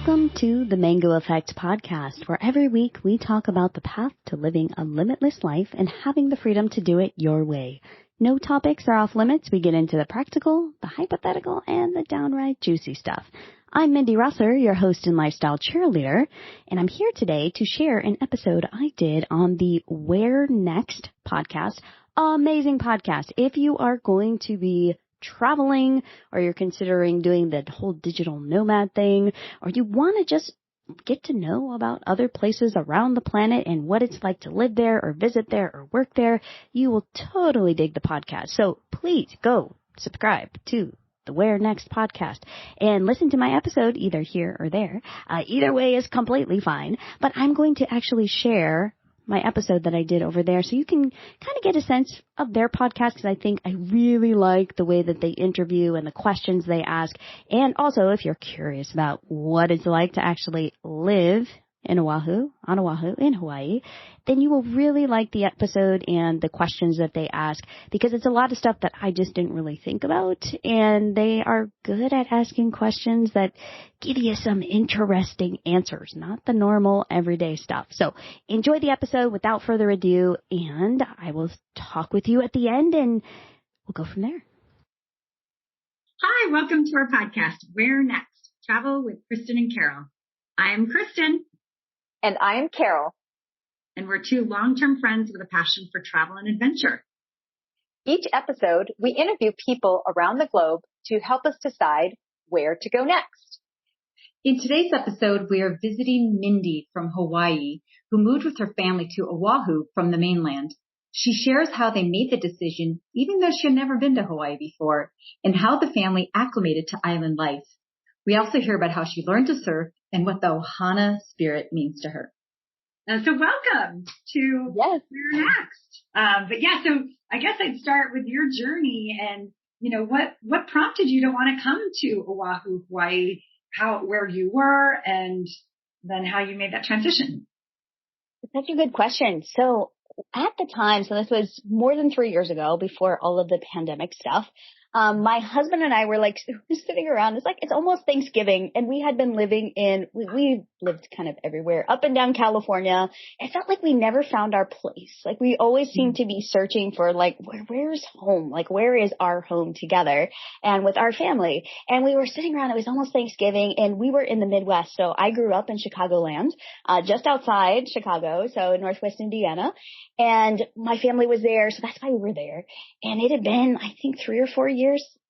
Welcome to the Mango Effect podcast, where every week we talk about the path to living a limitless life and having the freedom to do it your way. No topics are off limits. We get into the practical, the hypothetical, and the downright juicy stuff. I'm Mindy Rosser, your host and lifestyle cheerleader, and I'm here today to share an episode I did on the Where Next podcast. Amazing podcast. If you are going to be traveling, or you're considering doing the whole digital nomad thing, or you want to just get to know about other places around the planet and what it's like to live there or visit there or work there, you will totally dig the podcast. So please go subscribe to the Where Next podcast and listen to my episode either here or there. Either way is completely fine, but I'm going to actually share my episode that I did over there so you can kind of get a sense of their podcast, because I think I really like the way that they interview and the questions they ask. And also, if you're curious about what it's like to actually live in Oahu, on Oahu, in Hawaii, then you will really like the episode and the questions that they ask, because it's a lot of stuff that I just didn't really think about, and they are good at asking questions that give you some interesting answers, not the normal everyday stuff. So enjoy the episode without further ado, and I will talk with you at the end, and we'll go from there. Hi, welcome to our podcast, Where Next? Travel with Kristen and Carol. I'm Kristen. And I am Carol. And we're two long-term friends with a passion for travel and adventure. Each episode, we interview people around the globe to help us decide where to go next. In today's episode, we are visiting Mindy from Hawaii, who moved with her family to Oahu from the mainland. She shares how they made the decision, even though she had never been to Hawaii before, and how the family acclimated to island life. We also hear about how she learned to surf and what the Ohana spirit means to her. So welcome to Where Next. So I guess I'd start with your journey and, what prompted you to want to come to Oahu, Hawaii, where you were, and then how you made that transition. Such a good question. So at the time, so this was more than 3 years ago, before all of the pandemic stuff, my husband and I were like sitting around. It's almost Thanksgiving, and we had been living we lived kind of everywhere, up and down California. It felt like we never found our place. Like we always seemed to be searching for where's home? Like where is our home together and with our family? And we were sitting around. It was almost Thanksgiving, and we were in the Midwest. So I grew up in Chicagoland, just outside Chicago, so in Northwest Indiana. And my family was there, so that's why we were there. And it had been, I think, 3 or 4 years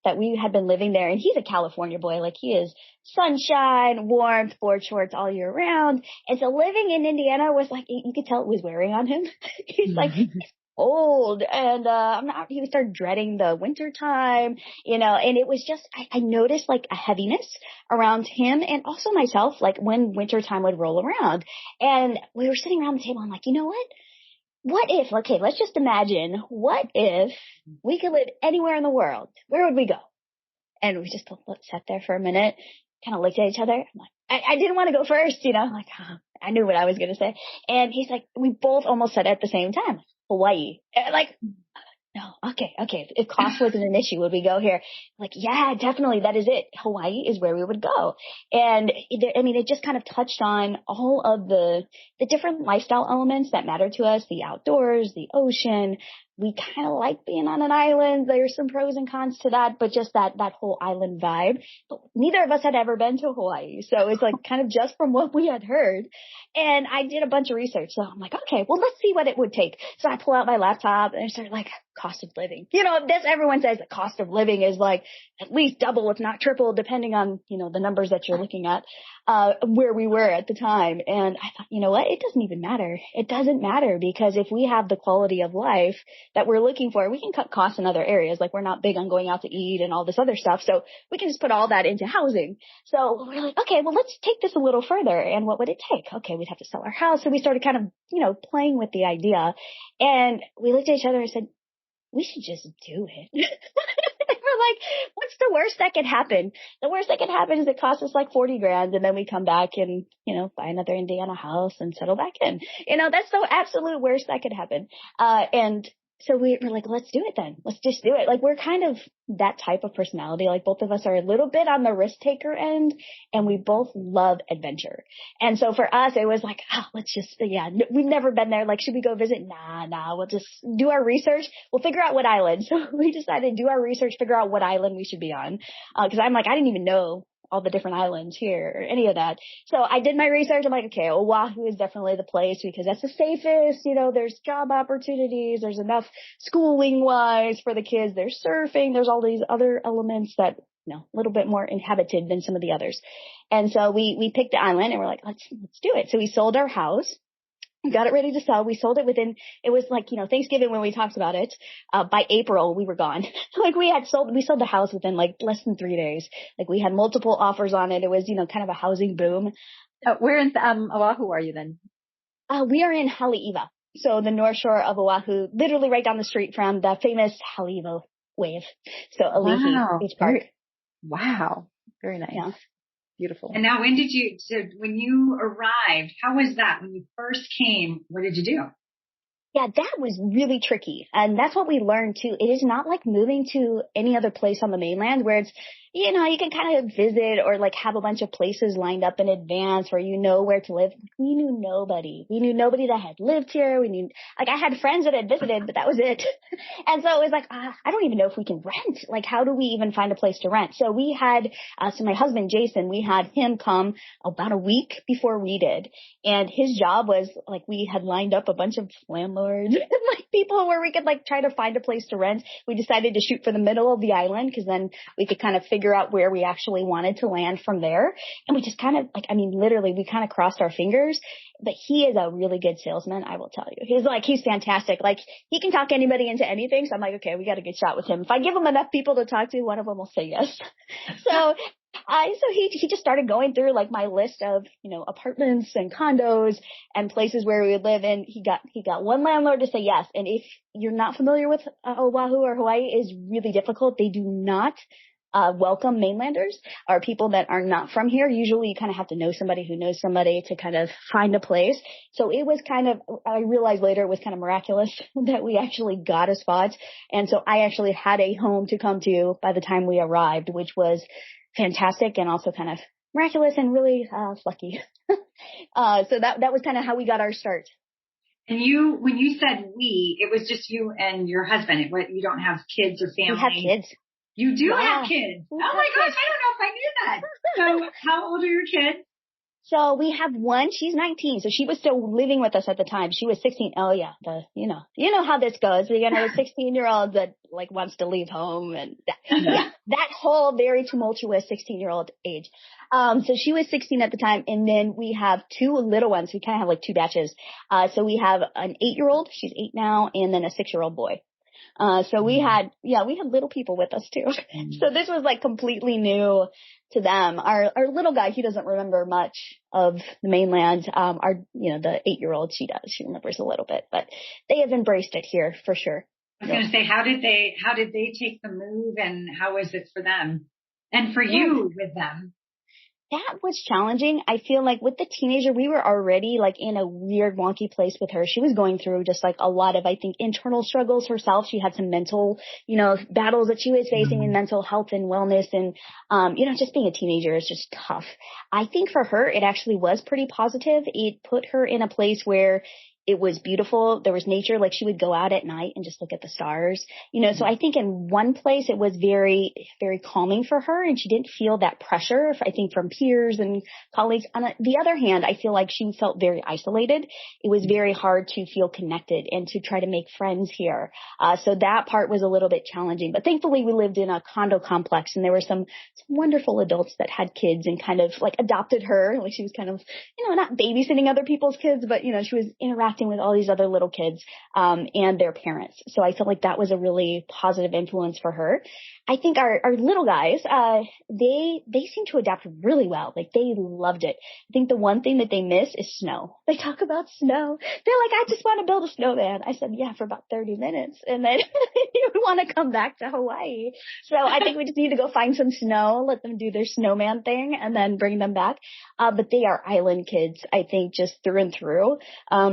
that we had been living there. And he's a California boy. Like, he is sunshine, warmth, board shorts all year round. And so living in Indiana was like, you could tell it was wearing on him. He's like, it's old. And he would start dreading the winter time, and it was just, I noticed like a heaviness around him and also myself, like when winter time would roll around. And we were sitting around the table. I'm like, you know what? What if, okay, let's just imagine, what if we could live anywhere in the world? Where would we go? And we just sat there for a minute, kind of looked at each other. I'm like, I didn't want to go first, like, I knew what I was going to say. And he's like, we both almost said it at the same time, Hawaii. And like, no, okay. If cost wasn't an issue, would we go here? Like, yeah, definitely. That is it. Hawaii is where we would go. And it just kind of touched on all of the different lifestyle elements that matter to us, the outdoors, the ocean. We kind of like being on an island. There's some pros and cons to that, but just that whole island vibe. But neither of us had ever been to Hawaii. So it's like kind of just from what we had heard. And I did a bunch of research. So I'm like, okay, well, let's see what it would take. So I pull out my laptop and I start like, cost of living. Everyone says the cost of living is like at least double, if not triple, depending on, the numbers that you're looking at, where we were at the time. And I thought, you know what? It doesn't even matter. It doesn't matter, because if we have the quality of life that we're looking for, we can cut costs in other areas. Like, we're not big on going out to eat and all this other stuff. So we can just put all that into housing. So we're like, okay, well, let's take this a little further. And what would it take? Okay, we'd have to sell our house. So we started kind of, playing with the idea. And we looked at each other and said, we should just do it. We're like, what's the worst that could happen? The worst that could happen is it costs us like $40,000, and then we come back and, buy another Indiana house and settle back in. That's the absolute worst that could happen. And So we were like, let's do it then. Let's just do it. Like, we're kind of that type of personality. Like, both of us are a little bit on the risk taker end, and we both love adventure. And so for us, it was like, let's just, we've never been there. Like, should we go visit? Nah, we'll just do our research. We'll figure out what island. So we decided to do our research, figure out what island we should be on. Cause I'm like, I didn't even know all the different islands here or any of that. So I did my research. I'm like, okay, Oahu is definitely the place because that's the safest. There's job opportunities. There's enough schooling wise for the kids. There's surfing. There's all these other elements that, a little bit more inhabited than some of the others. And so we picked the island and we're like, let's do it. So we sold our house. Got it ready to sell. We sold it it was like, Thanksgiving when we talked about it. By April, we were gone. Like we sold the house within like less than 3 days. Like we had multiple offers on it. It was, kind of a housing boom. Where in Oahu are you then? We are in Haleiwa. So the north shore of Oahu, literally right down the street from the famous Haleiwa wave. So Ali'i Beach Park. Wow. Very nice. Yeah. Beautiful. And now when you arrived, how was that? When you first came, what did you do? Yeah, that was really tricky. And that's what we learned too. It is not like moving to any other place on the mainland where it's, you can kind of visit or like have a bunch of places lined up in advance where you know where to live. We knew nobody. We knew nobody that had lived here. I had friends that had visited, but that was it. And so it was like, I don't even know if we can rent. Like, how do we even find a place to rent? So we had, my husband, Jason, we had him come about a week before we did. And his job was like, we had lined up a bunch of landlords and like people where we could like try to find a place to rent. We decided to shoot for the middle of the island because then we could kind of figure out where we actually wanted to land from there. And we just kind of literally we kind of crossed our fingers, but he is a really good salesman. I will tell you, he's fantastic. Like he can talk anybody into anything. So I'm like, okay, we got a good shot with him. If I give him enough people to talk to, one of them will say yes. So he just started going through like my list of, apartments and condos and places where we would live. And he got one landlord to say yes. And if you're not familiar with Oahu or Hawaii, it is really difficult. They do not welcome mainlanders or people that are not from here. Usually you kind of have to know somebody who knows somebody to kind of find a place. So it was I realized later it was kind of miraculous that we actually got a spot. And so I actually had a home to come to by the time we arrived, which was fantastic and also kind of miraculous and really lucky. So that was kind of how we got our start. And when you said it was just you and your husband. You don't have kids or family. We have kids. You do have kids. Oh my gosh, I don't know if I knew that. So how old are your kids? So we have one, she's 19. So she was still living with us at the time. She was 16. Oh yeah. You know how this goes. You're going to have a 16-year-old that like wants to leave home and that whole very tumultuous 16-year-old age. So she was 16 at the time. And then we have two little ones. We kind of have like two batches. So we have an 8-year-old. She's 8 now. And then a 6-year-old boy. So we had little people with us too. So this was like completely new to them. Our little guy, he doesn't remember much of the mainland. The 8-year-old, she does. She remembers a little bit, but they have embraced it here for sure. I was going to say, how did they take the move and how was it for them and for you with them? That was challenging. I feel like with the teenager, we were already like in a weird, wonky place with her. She was going through just like a lot of, I think, internal struggles herself. She had some mental, battles that she was facing in mental health and wellness. And, just being a teenager is just tough. I think for her, it actually was pretty positive. It put her in a place where it was beautiful. There was nature. Like she would go out at night and just look at the stars, so I think in one place it was very, very calming for her and she didn't feel that pressure, I think, from peers and colleagues. On the other hand, I feel like she felt very isolated. It was very hard to feel connected and to try to make friends here. So that part was a little bit challenging, but thankfully we lived in a condo complex and there were some wonderful adults that had kids and kind of like adopted her. Like she was kind of, not babysitting other people's kids, but, she was interacting with all these other little kids, and their parents. So I felt like that was a really positive influence for her. I think our little guys, they seem to adapt really well. Like they loved it. I think the one thing that they miss is snow. They talk about snow. They're like, I just want to build a snowman. I said, yeah, for about 30 minutes. And then you want to come back to Hawaii. So I think we just need to go find some snow, let them do their snowman thing and then bring them back. But they are island kids, I think, just through and through.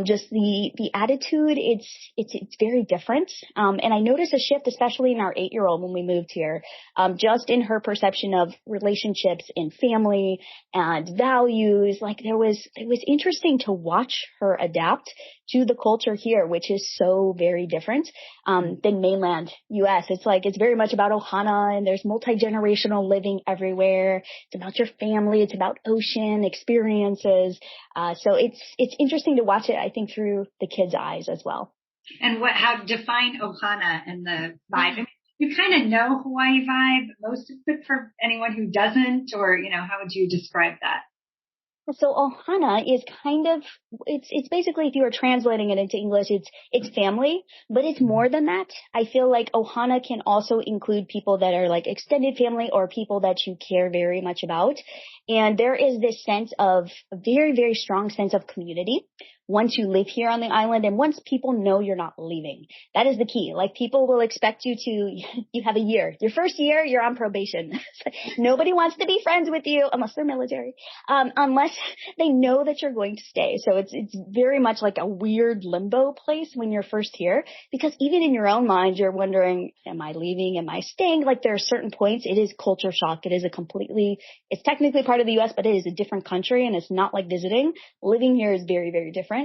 Just the attitude, it's very different. And I noticed a shift, especially in our 8-year-old when we moved here, just in her perception of relationships and family and values. Like it was interesting to watch her adapt to the culture here, which is so very different, than mainland US. It's very much about Ohana, and there's multi-generational living everywhere. It's about your family. It's about ocean experiences. So it's interesting to watch it, I think, through the kids' eyes as well. And how to define Ohana and the vibe? I mean, you kind of know Hawaii vibe, most of it for anyone who doesn't, or, how would you describe that? So Ohana is it's basically, if you were translating it into English, it's family, but it's more than that. I feel like Ohana can also include people that are like extended family or people that you care very much about. And there is this sense of a very, very strong sense of community once you live here on the island, and once people know you're not leaving. That is the key. Like, people will expect you have a year. Your first year, you're on probation. Nobody wants to be friends with you unless they're military, unless they know that you're going to stay. So it's very much like a weird limbo place when you're first here, because even in your own mind, you're wondering, am I leaving? Am I staying? Like, there are certain points. It is culture shock. It's technically part of the U.S., but it is a different country, and it's not like visiting. Living here is very, very different.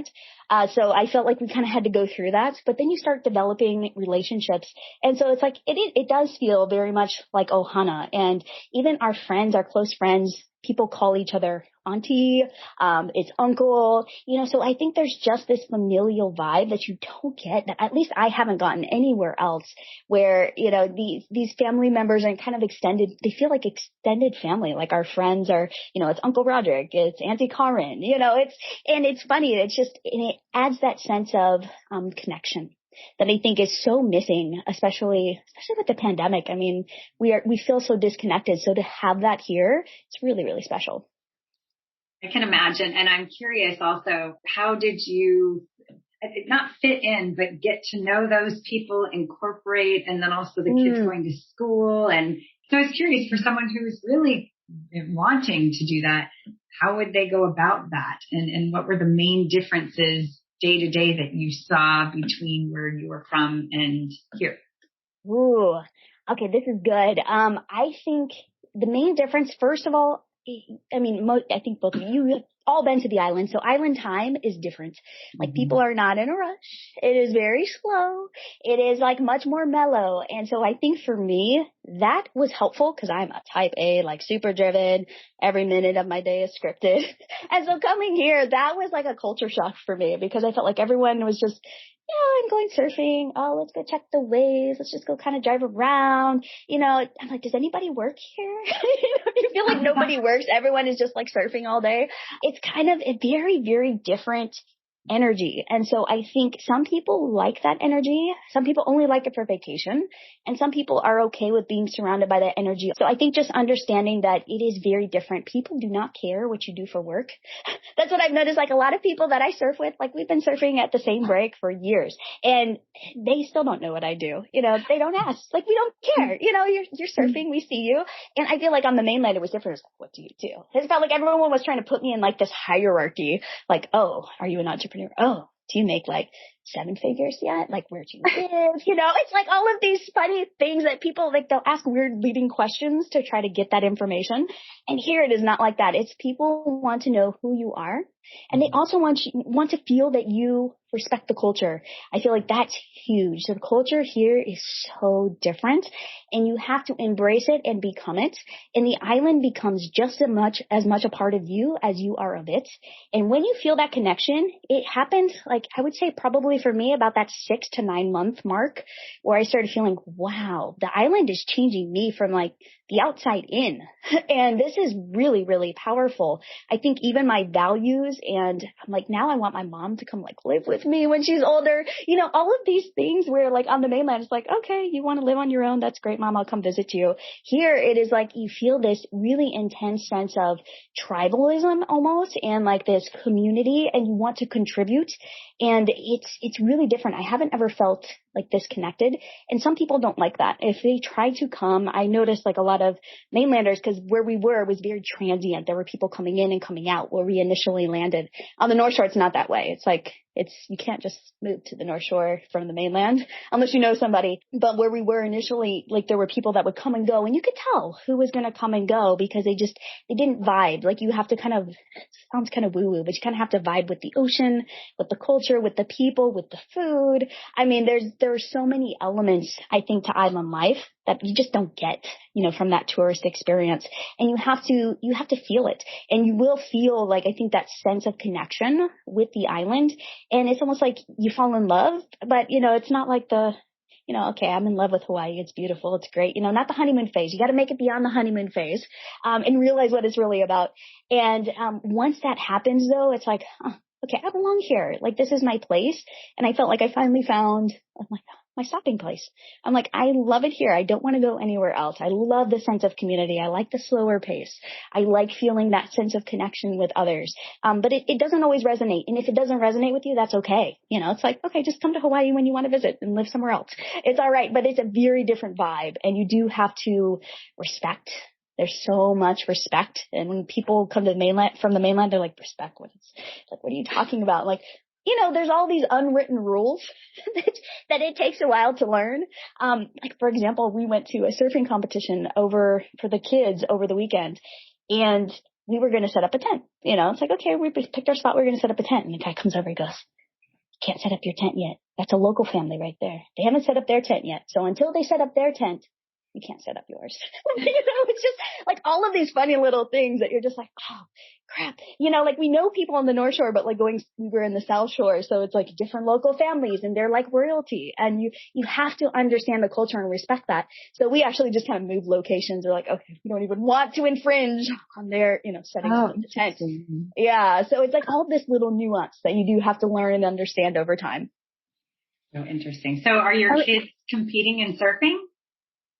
So I felt like we kind of had to go through that, but then you start developing relationships. And so it's like, it does feel very much like Ohana. And even our friends, our close friends, people call each other auntie, it's uncle, so I think there's just this familial vibe that you don't get, that at least I haven't gotten anywhere else, where, these family members are kind of extended, they feel like extended family. Like, our friends are, it's Uncle Roderick, it's Auntie Karen, it's funny. It adds that sense of, connection that I think is so missing, especially with the pandemic. I mean, we feel so disconnected. So to have that here, it's really, really special. I can imagine. And I'm curious also, how did you not fit in, but get to know those people, incorporate, and then also the kids going to school? And so I was curious, for someone who's really wanting to do that, how would they go about that? And what were the main differences day to day that you saw between where you were from and here? Ooh, okay, this is good. I think the main difference, first of all, I think both of you have all been to the island, so island time is different. Like, people are not in a rush. It is very slow. It is like much more mellow. And so I think for me, that was helpful, because I'm a type A, like super driven. Every minute of my day is scripted. And so coming here, that was like a culture shock for me, because I felt like everyone was just, I'm going surfing. Oh, let's go check the waves. Let's just go kind of drive around. I'm like, does anybody work here? You feel like nobody works. Everyone is just like surfing all day. It's kind of a very, very different energy. And so I think some people like that energy. Some people only like it for vacation, and some people are okay with being surrounded by that energy. So I think just understanding that it is very different. People do not care what you do for work. That's what I've noticed. Like, a lot of people that I surf with, like, we've been surfing at the same break for years, and they still don't know what I do. They don't ask. Like, we don't care. You're surfing, we see you. And I feel like on the mainland it was different. It was like, what do you do? It felt like everyone was trying to put me in like this hierarchy. Like, oh, are you an entrepreneur? Oh, do you make like 7 figures yet? Like, where do you live? It's like all of these funny things that people, like, they'll ask weird leading questions to try to get that information. And here it is not like that. It's people want to know who you are, and they also want to feel that you respect the culture. I feel like that's huge. The culture here is so different, and you have to embrace it and become it. And the island becomes just as much a part of you as you are of it. And when you feel that connection, it happens, like, I would say probably for me about that 6 to 9 month mark, where I started feeling, wow, the island is changing me from like the outside in. And this is really, really powerful. I think even my values, and I'm like, now I want my mom to come like live with me when she's older. All of these things where, like, on the mainland, it's like, okay, you want to live on your own? That's great, Mom. I'll come visit you. Here it is like you feel this really intense sense of tribalism almost, and like this community, and you want to contribute. And it's really different. I haven't ever felt like disconnected. And some people don't like that. If they try to come, I noticed like a lot of mainlanders, because where we were was very transient. There were people coming in and coming out where we initially landed. On the North Shore, it's not that way. It's like, you can't just move to the North Shore from the mainland unless you know somebody. But where we were initially, like there were people that would come and go, and you could tell who was going to come and go because they didn't vibe. Like you have to kind of, it sounds kind of woo woo, but you kind of have to vibe with the ocean, with the culture, with the people, with the food. I mean, there are so many elements, I think, to island life that you just don't get, from that tourist experience. And you have to feel it. And you will feel like, I think, that sense of connection with the island. And it's almost like you fall in love, but it's not like okay, I'm in love with Hawaii. It's beautiful. It's great. Not the honeymoon phase. You got to make it beyond the honeymoon phase, and realize what it's really about. And, once that happens though, it's like, okay, I belong here. Like this is my place. And I felt like I finally found, my stopping place. I'm like, I love it here. I don't want to go anywhere else. I love the sense of community. I like the slower pace. I like feeling that sense of connection with others. But it doesn't always resonate. And if it doesn't resonate with you, that's okay. It's like, okay, just come to Hawaii when you want to visit and live somewhere else. It's all right. But it's a very different vibe. And you do have to respect. There's so much respect. And when people come to from the mainland, they're like, respect? What are you talking about? Like, there's all these unwritten rules that it takes a while to learn. Like, for example, we went to a surfing competition for the kids over the weekend, and we were going to set up a tent. It's like, okay, we picked our spot. We're going to set up a tent. And the guy comes over and goes, you can't set up your tent yet. That's a local family right there. They haven't set up their tent yet. So until they set up their tent, you can't set up yours. It's just like all of these funny little things that you're just like, oh, crap. Like we know people on the North Shore, but like we were in the South Shore. So it's like different local families and they're like royalty. And you have to understand the culture and respect that. So we actually just kind of moved locations. We're like, okay, we don't even want to infringe on their, setting up the tent. Yeah. So it's like all this little nuance that you do have to learn and understand over time. So interesting. So are your kids competing in surfing?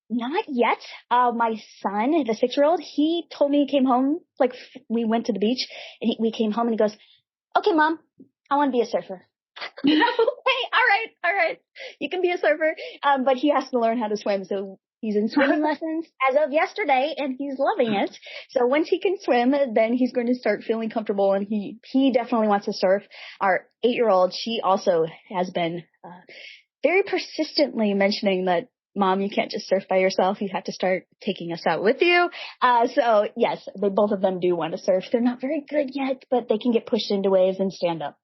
Not yet. My son, the 6-year-old, he told me he came home, like we went to the beach and we came home and he goes, okay, Mom, I want to be a surfer. Hey, all right. You can be a surfer. But he has to learn how to swim. So he's in swimming lessons as of yesterday and he's loving it. So once he can swim, then he's going to start feeling comfortable and he definitely wants to surf. Our 8-year-old, she also has been, very persistently mentioning that, Mom, you can't just surf by yourself. You have to start taking us out with you. So yes, both of them do want to surf. They're not very good yet, but they can get pushed into waves and stand up.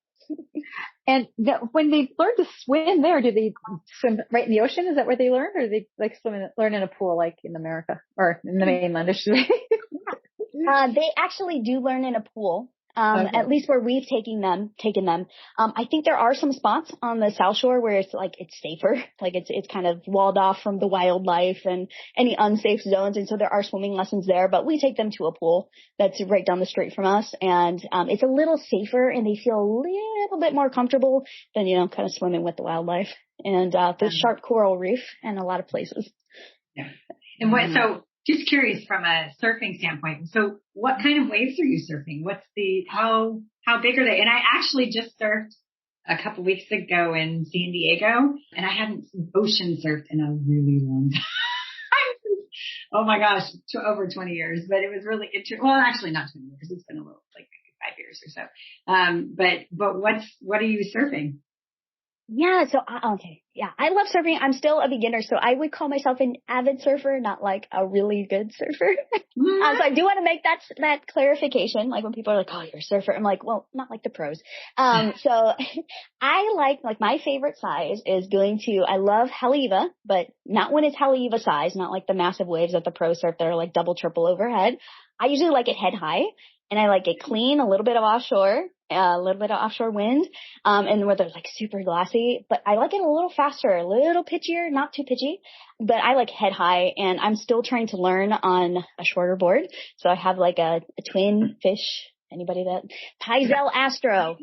And when they learn to swim there, do they swim right in the ocean? Is that where they learn? Or do they like learn in a pool like in America or in the mainland? They actually do learn in a pool. Okay. At least where we've taken them. I think there are some spots on the South Shore where it's safer. Like it's kind of walled off from the wildlife and any unsafe zones. And so there are swimming lessons there, but we take them to a pool that's right down the street from us. And, it's a little safer and they feel a little bit more comfortable than, kind of swimming with the wildlife and, the sharp coral reef and a lot of places. Yeah. And so just curious from a surfing standpoint. So what kind of waves are you surfing? How big are they? And I actually just surfed a couple weeks ago in San Diego and I hadn't ocean surfed in a really long time. Oh my gosh, over 20 years, but it was really interesting. Well, actually not 20 years. It's been a little, like maybe 5 years or so. But what are you surfing? Yeah. So, okay. Yeah. I love surfing. I'm still a beginner. So I would call myself an avid surfer, not like a really good surfer. So I do want to make that clarification. Like when people are like, oh, you're a surfer. I'm like, well, not like the pros. So I like my favorite size is I love Haleiwa, but not when it's Haleiwa size, not like the massive waves that the pros surf that are like double, triple overhead. I usually like it head high and I like it clean, a little bit of offshore wind, and where they're like super glassy, but I like it a little faster, a little pitchier, not too pitchy, but I like head high and I'm still trying to learn on a shorter board. So I have like a twin fish, anybody that Paizel Astro.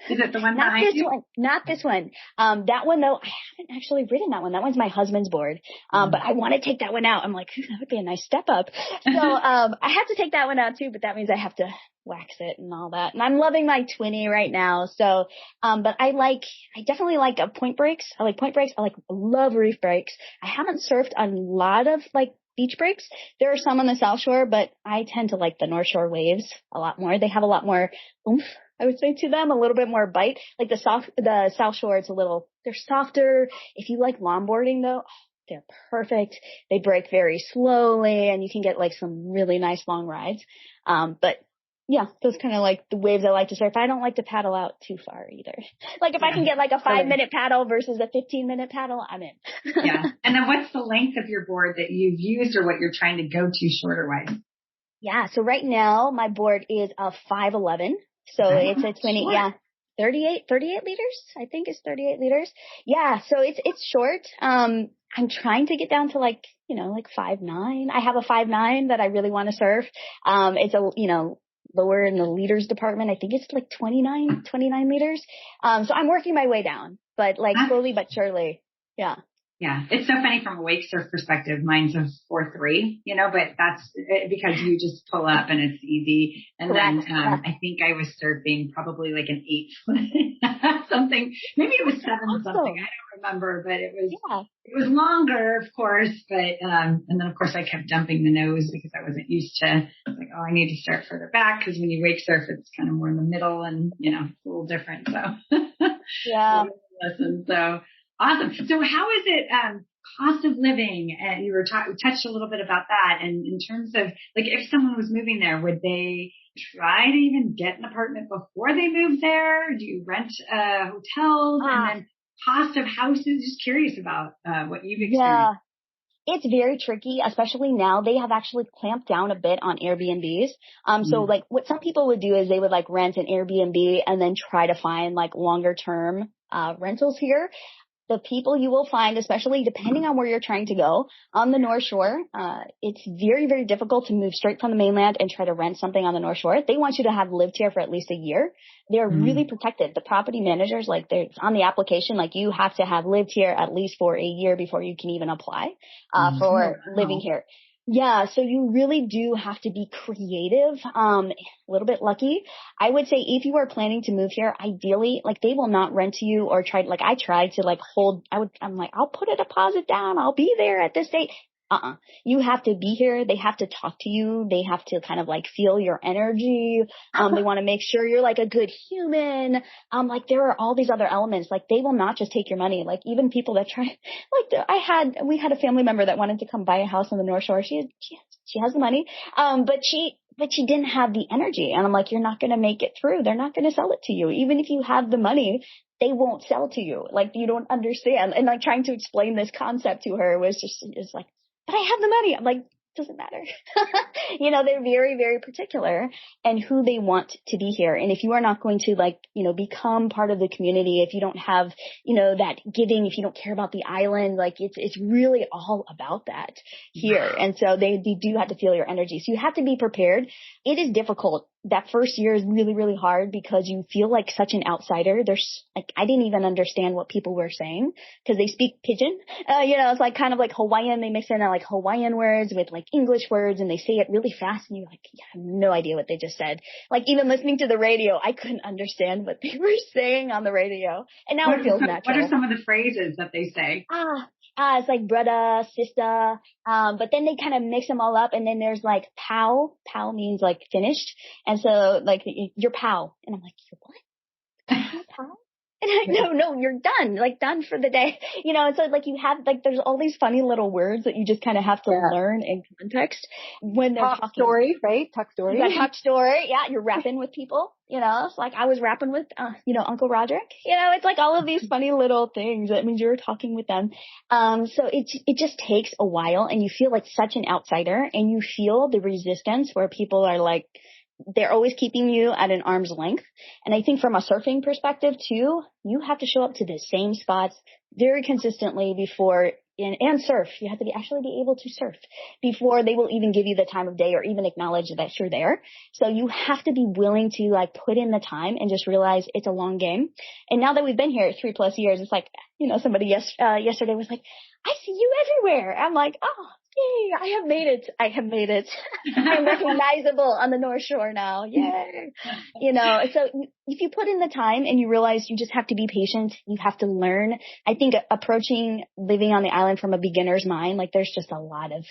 Is it the one Not behind this you? one. Not this one. That one though, I haven't actually ridden that one. That one's my husband's board. But I want to take that one out. I'm like, that would be a nice step up. So, I have to take that one out too, but that means I have to wax it and all that. And I'm loving my Twinnie right now. So, but I definitely like point breaks. I like point breaks. Love reef breaks. I haven't surfed a lot of like beach breaks. There are some on the South Shore, but I tend to like the North Shore waves a lot more. They have a lot more oomph, I would say, to them, a little bit more bite. Like the South Shore, they're softer. If you like longboarding though, they're perfect. They break very slowly and you can get like some really nice long rides. But yeah, those kind of like the waves I like to surf. I don't like to paddle out too far either. Like if I can get like a 5-minute paddle versus a 15-minute paddle, I'm in. Yeah. And then what's the length of your board that you've used or what you're trying to go to shorter wise? Yeah. So right now my board is a 5'11". So it's a Twinnie. Short. Yeah. 38 liters. I think it's 38 liters. Yeah. So it's short. I'm trying to get down to like 5'9". I have a 5'9" that I really want to surf. It's lower in the liters department. I think it's like 29 liters. So I'm working my way down, but like slowly but surely. Yeah. Yeah. It's so funny from a wake surf perspective. Mine's a 4'3", but that's because you just pull up and it's easy. And Correct. then, I think I was surfing probably like an 8 foot something. Maybe it was 7 something. I don't remember, but it was longer, of course. But, and then of course I kept dumping the nose because I wasn't used to, I was like, I need to start further back because when you wake surf, it's kind of more in the middle and, it's a little different. So yeah. Listen, so. Awesome. So how is it, cost of living? And you were touched a little bit about that. And in terms of like, if someone was moving there, would they try to even get an apartment before they move there? Do you rent, hotels and then cost of houses? Just curious about, what you've experienced. Yeah. It's very tricky, especially now. They have actually clamped down a bit on Airbnbs. So like what some people would do is they would like rent an Airbnb and then try to find like longer term, rentals here. The people you will find, especially depending on where you're trying to go on the North Shore, it's very, very difficult to move straight from the mainland and try to rent something on the North Shore. They want you to have lived here for at least a year. They're really protected. The property managers, like they're on the application, like you have to have lived here at least for a year before you can even apply, for living here. Yeah, so you really do have to be creative, a little bit lucky. I would say if you are planning to move here, ideally, like they will not rent to you or I tried to like I'm like, I'll put a deposit down. I'll be there at this date. You have to be here. They have to talk to you. They have to kind of like feel your energy. They want to make sure you're like a good human. Like there are all these other elements. Like they will not just take your money. Like even people that try, like we had a family member that wanted to come buy a house on the North Shore. She has the money. But she didn't have the energy. And I'm like, you're not going to make it through. They're not going to sell it to you. Even if you have the money, they won't sell to you. Like you don't understand. And like trying to explain this concept to her was just like, but I have the money. I'm like, doesn't matter. They're very, very particular and who they want to be here. And if you are not going to become part of the community, if you don't have, that giving, if you don't care about the island, like it's really all about that here. And so they do have to feel your energy. So you have to be prepared. It is difficult. That first year is really, really hard because you feel like such an outsider. There's like, I didn't even understand what people were saying because they speak pidgin. It's like kind of like Hawaiian. They mix in like Hawaiian words with like English words and they say it really fast and you're like, I have no idea what they just said. Like even listening to the radio, I couldn't understand what they were saying on the radio. And now it feels natural. What are some of the phrases that they say? It's like brother, sister. But then they kind of mix them all up. And then there's like pal. Pal means like finished. And so like you're pal. And I'm like, you're what? Pal? And no, you're done. Like done for the day. And so like you have like, there's all these funny little words that you just kind of have to learn in context when they're talking. Story, right? Talk story. You got talk story. Yeah. You're rapping with people. It's like I was rapping with, Uncle Roderick. It's like all of these funny little things. That means you're talking with them. So it just takes a while and you feel like such an outsider and you feel the resistance where people are like, they're always keeping you at an arm's length. And I think from a surfing perspective too, you have to show up to the same spots very consistently before and surf. You have to actually be able to surf before they will even give you the time of day or even acknowledge that you're there. So you have to be willing to like put in the time and just realize it's a long game. And now that we've been here 3+ years, it's like, somebody yesterday was like, I see you everywhere. I'm like, oh, yay, I have made it. I'm recognizable on the North Shore now. Yay. So if you put in the time and you realize you just have to be patient, you have to learn. I think approaching living on the island from a beginner's mind, like there's just a lot of,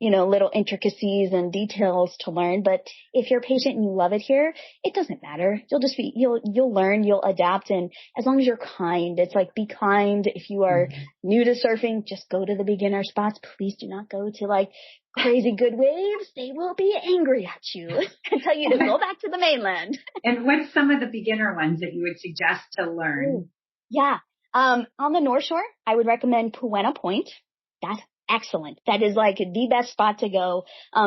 little intricacies and details to learn. But if you're patient and you love it here, it doesn't matter. You'll learn, you'll adapt. And as long as you're kind, it's like be kind. If you are new to surfing, just go to the beginner spots. Please do not go to like crazy good waves. They will be angry at you and tell you to go back to the mainland. And what's some of the beginner ones that you would suggest to learn? Yeah. On the North Shore, I would recommend Puena Point. That's excellent. That is like the best spot to go.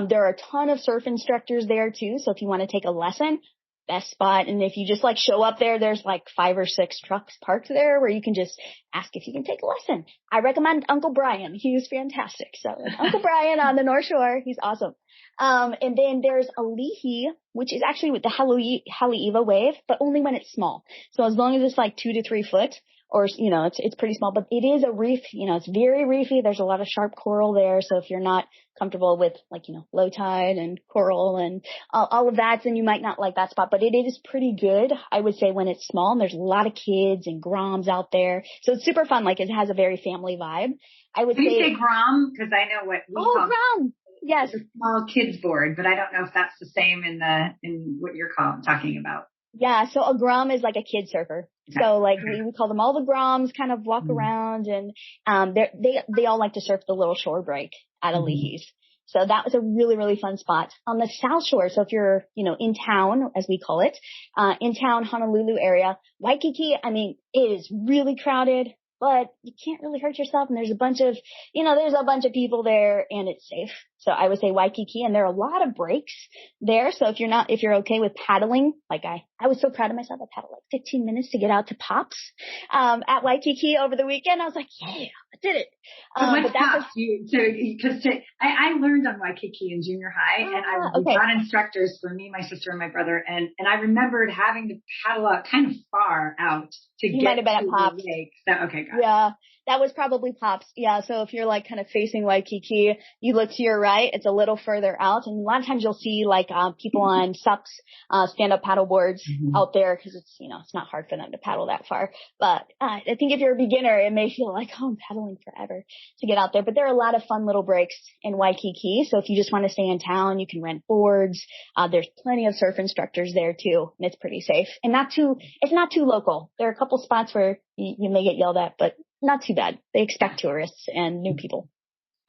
There are a ton of surf instructors there too. So if you want to take a lesson, best spot. And if you just like show up there, there's like 5 or 6 trucks parked there where you can just ask if you can take a lesson. I recommend Uncle Brian. He's fantastic. So Uncle Brian on the North Shore, he's awesome. And then there's Ali'i, which is actually with the Haleiwa wave, but only when it's small. So as long as it's like 2 to 3 foot, or, it's pretty small, but it is a reef, it's very reefy. There's a lot of sharp coral there. So if you're not comfortable with like, low tide and coral and all of that, then you might not like that spot, but it is pretty good. I would say when it's small and there's a lot of kids and groms out there. So it's super fun. Like it has a very family vibe. I would say. You say grom? Cause I know what we call grom. Yes. It's a small kids board, but I don't know if that's the same in what you're talking about. Yeah, so a grom is like a kid surfer. Okay. So like we call them all the groms, kind of walk around, and they all like to surf the little shore break at Ali'i's. So that was a really, really fun spot. On the South Shore, so if you're, in town, as we call it, in town, Honolulu area, Waikiki, it is really crowded, but you can't really hurt yourself. And there's a bunch of people there and it's safe. So I would say Waikiki, and there are a lot of breaks there. So if you're okay with paddling, like I was so proud of myself. I paddled like 15 minutes to get out to Pops, at Waikiki over the weekend. I was like, yeah, I did it. So what's Pops? I learned on Waikiki in junior high, and we got instructors for me, my sister, and my brother. And I remembered having to paddle out kind of far out to get to the lake. So, okay, got it. Yeah. That was probably Pops. Yeah. So if you're like kind of facing Waikiki, you look to your right, it's a little further out. And a lot of times you'll see like, people on SUPs, stand-up paddle boards out there, because it's, it's not hard for them to paddle that far. But, I think if you're a beginner, it may feel like, oh, I'm paddling forever to get out there. But there are a lot of fun little breaks in Waikiki. So if you just want to stay in town, you can rent boards. There's plenty of surf instructors there too. And it's pretty safe and it's not too local. There are a couple spots where you may get yelled at, but not too bad. They expect tourists and new people.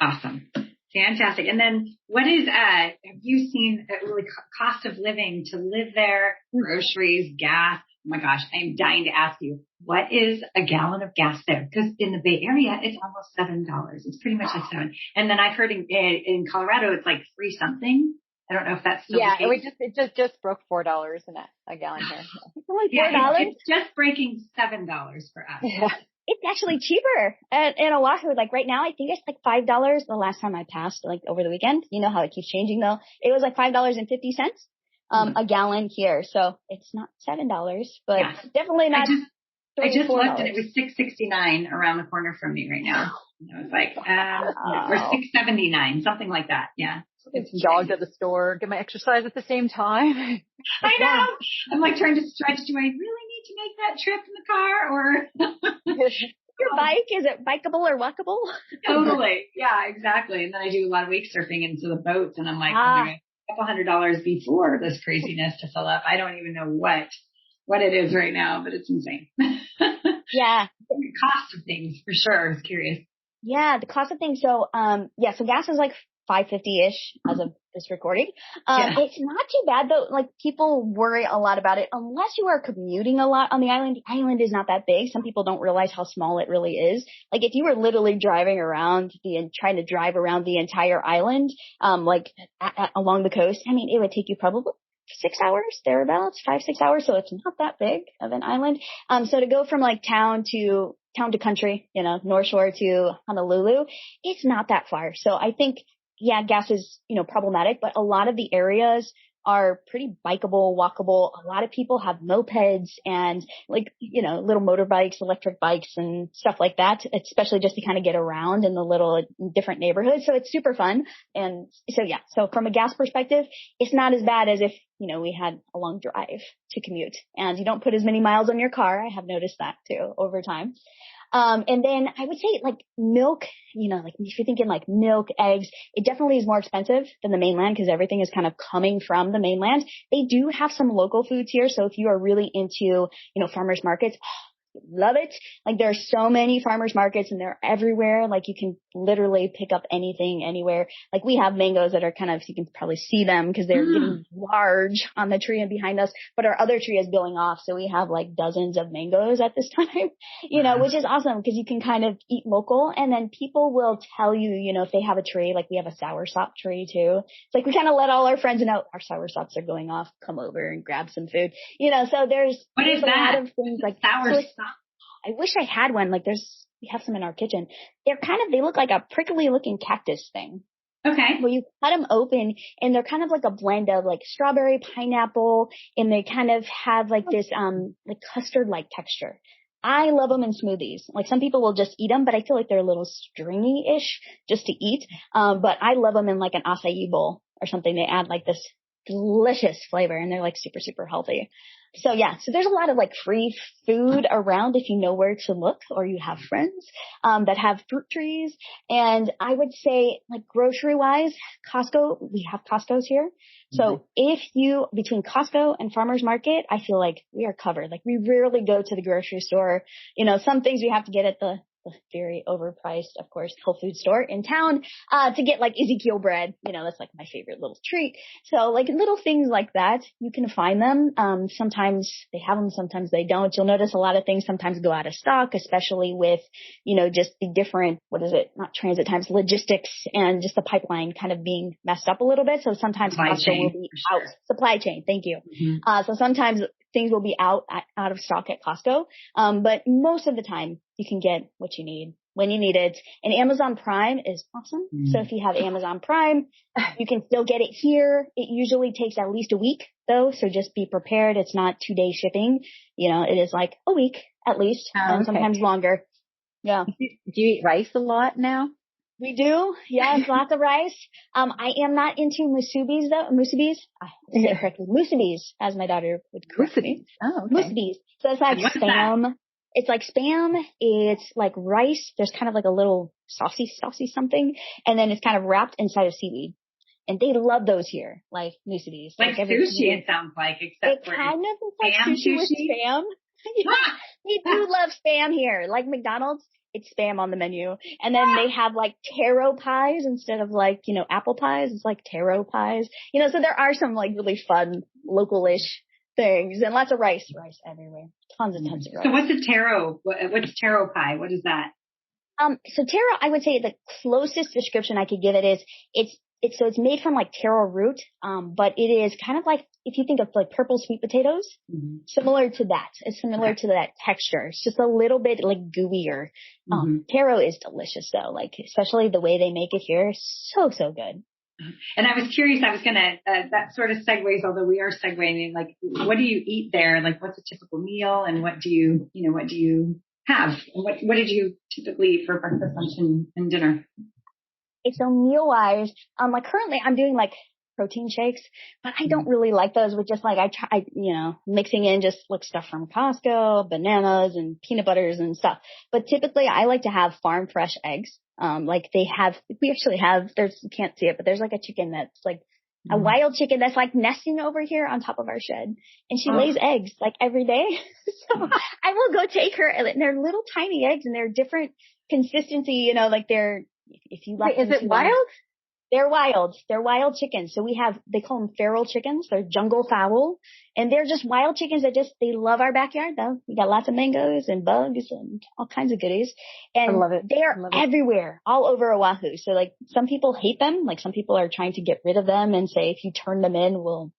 Awesome. Fantastic. And then what is, have you seen really cost of living to live there, groceries, gas? Oh my gosh, I am dying to ask you, what is a gallon of gas there? Because in the Bay Area, it's almost $7. It's pretty much like $7. And then I've heard in Colorado, it's like 3 something. I don't know if that's still the case. It just broke $4 in a gallon here. It's only $4? It's just breaking $7 for us. Yeah. It's actually cheaper in Oahu. Like right now, I think it's like $5. The last time I passed, like over the weekend, you know how it keeps changing though. It was like $5.50, a gallon here. So it's not $7, but definitely not. I just looked and it was $6.69 around the corner from me right now. And I was like, or $6.79, something like that. Yeah. It's jog to the store, get my exercise at the same time. I know. I'm like trying to stretch. Do I really need to make that trip in the car or? Your bike, is it bikeable or walkable? Totally. Yeah, exactly. And then I do a lot of wake surfing into the boats and I'm like, a couple $100 before this craziness to fill up. I don't even know what it is right now, but it's insane. Yeah. The cost of things for sure. I was curious. Yeah, the cost of things. So, so gas is like $5.50-ish as of this recording. It's not too bad though. Like people worry a lot about it unless you are commuting a lot on the island. The island is not that big. Some people don't realize how small it really is. Like if you were literally driving around trying to drive around the entire island, along the coast, it would take you probably 6 hours, thereabouts, 5-6 hours. So it's not that big of an island. So to go from like town to town to country, North Shore to Honolulu, it's not that far. So I think, yeah, gas is, problematic, but a lot of the areas are pretty bikeable, walkable. A lot of people have mopeds and little motorbikes, electric bikes and stuff like that, especially just to kind of get around in the little different neighborhoods. So it's super fun. And so, yeah, so from a gas perspective, it's not as bad as if, we had a long drive to commute and you don't put as many miles on your car. I have noticed that too over time. And then I would say like milk, if you're thinking like milk, eggs, it definitely is more expensive than the mainland because everything is kind of coming from the mainland. They do have some local foods here. So if you are really into, farmers markets, love it. Like there are so many farmers markets and they're everywhere. Like you can literally pick up anything anywhere. Like we have mangoes that are kind of, you can probably see them because they're getting large on the tree and behind us, but our other tree is going off. So we have like dozens of mangoes at this time, which is awesome because you can kind of eat local and then people will tell you, if they have a tree, like we have a soursop tree too. It's like we kind of let all our friends know our soursops are going off, come over and grab some food, so there's a lot of things like soursop. I wish I had one. Like we have some in our kitchen. They look like a prickly looking cactus thing. Okay. Where you cut them open and they're kind of like a blend of like strawberry, pineapple, and they kind of have like this, like custard like texture. I love them in smoothies. Like some people will just eat them, but I feel like they're a little stringy-ish just to eat. But I love them in like an acai bowl or something. They add like this delicious flavor and they're like super, super healthy. So yeah, so there's a lot of like free food around if you know where to look or you have friends that have fruit trees. And I would say like grocery wise, Costco, we have Costco's here. So if you, between Costco and farmers market, I feel like we are covered. Like we rarely go to the grocery store. Some things we have to get at the very overpriced, of course, health food store in town, to get like Ezekiel bread. That's like my favorite little treat. So like little things like that, you can find them. Sometimes they have them, sometimes they don't. You'll notice a lot of things sometimes go out of stock, especially with, just the different, not transit times, logistics and just the pipeline kind of being messed up a little bit. So sometimes Costco will be out. Supply chain. Thank you. So sometimes things will be out of stock at Costco. But most of the time you can get what you need when you need it. And Amazon Prime is awesome. So if you have Amazon Prime, you can still get it here. It usually takes at least a week though. So just be prepared. It's not 2-day shipping. It is like a week at least and sometimes longer. Yeah. Do you eat rice a lot now? We do. Yes, lots of rice. I am not into musubis though. Musubis? I say it correctly. Musubis, as my daughter would correct me. Oh, okay. Musubis. So it's like spam. It's like spam. It's like rice. There's kind of like a little saucy something. And then it's kind of wrapped inside of seaweed. And they love those here, like musubis. Like sushi, it sounds like, except it kind of is like sushi with spam. They do love spam here. Like McDonald's, it's spam on the menu. And then they have like taro pies instead of like, apple pies. It's like taro pies. So there are some like really fun local-ish things and lots of rice everywhere. Tons of rice. So what's a taro? What's taro pie? What is that? So taro, I would say the closest description I could give it is it's made from like taro root. But it is kind of like, if you think of like purple sweet potatoes, similar to that. It's similar to that texture. It's just a little bit like gooier. Taro is delicious though, like especially the way they make it here. So good. And I was curious, that sort of segues, although we are segueing, like, what do you eat there? Like, what's a typical meal and what do you have? And what did you typically eat for breakfast, lunch, and dinner? So meal wise, like currently I'm doing like protein shakes, but I don't really like those with just like, I try, mixing in just like stuff from Costco, bananas and peanut butters and stuff. But typically I like to have farm fresh eggs. We actually have, you can't see it, but there's like a chicken that's like a wild chicken that's like nesting over here on top of our shed. And she lays eggs like every day. So I will go take her, and they're little tiny eggs and they're different consistency, like if you like. Wait, is it wild? They're wild. They're wild chickens. So they call them feral chickens. They're jungle fowl. And they're just wild chickens they love our backyard though. We got lots of mangoes and bugs and all kinds of goodies. And I love it. They're everywhere, all over Oahu. So like some people hate them. Like some people are trying to get rid of them and say if you turn them in, we'll,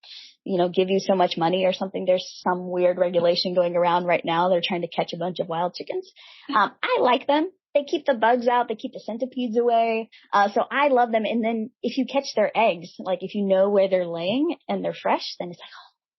give you so much money or something. There's some weird regulation going around right now. They're trying to catch a bunch of wild chickens. I like them. They keep the bugs out. They keep the centipedes away. So I love them. And then if you catch their eggs, like if you know where they're laying and they're fresh, then it's like,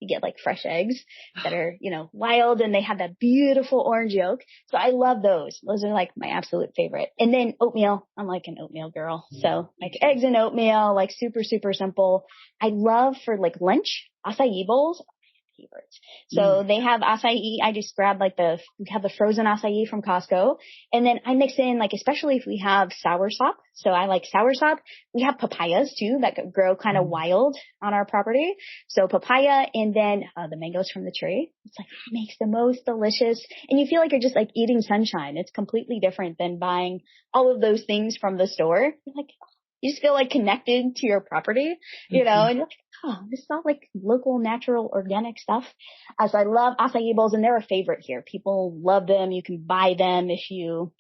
you get like fresh eggs that are, wild, and they have that beautiful orange yolk. So I love those. Those are like my absolute favorite. And then oatmeal. I'm like an oatmeal girl. So like eggs and oatmeal, like super, super simple. I love for like lunch, acai bowls. Favorites. So they have acai. I just grab we have the frozen acai from Costco, and then I mix in especially if we have soursop. So I like soursop. We have papayas too that grow kind of wild on our property. So papaya, and then the mangoes from the tree. It's it makes the most delicious, and you feel like you're just eating sunshine. It's completely different than buying all of those things from the store. You're you just feel connected to your property, and you're oh, this is all local, natural, organic stuff. So I love acai bowls, and they're a favorite here. People love them. You can buy them if you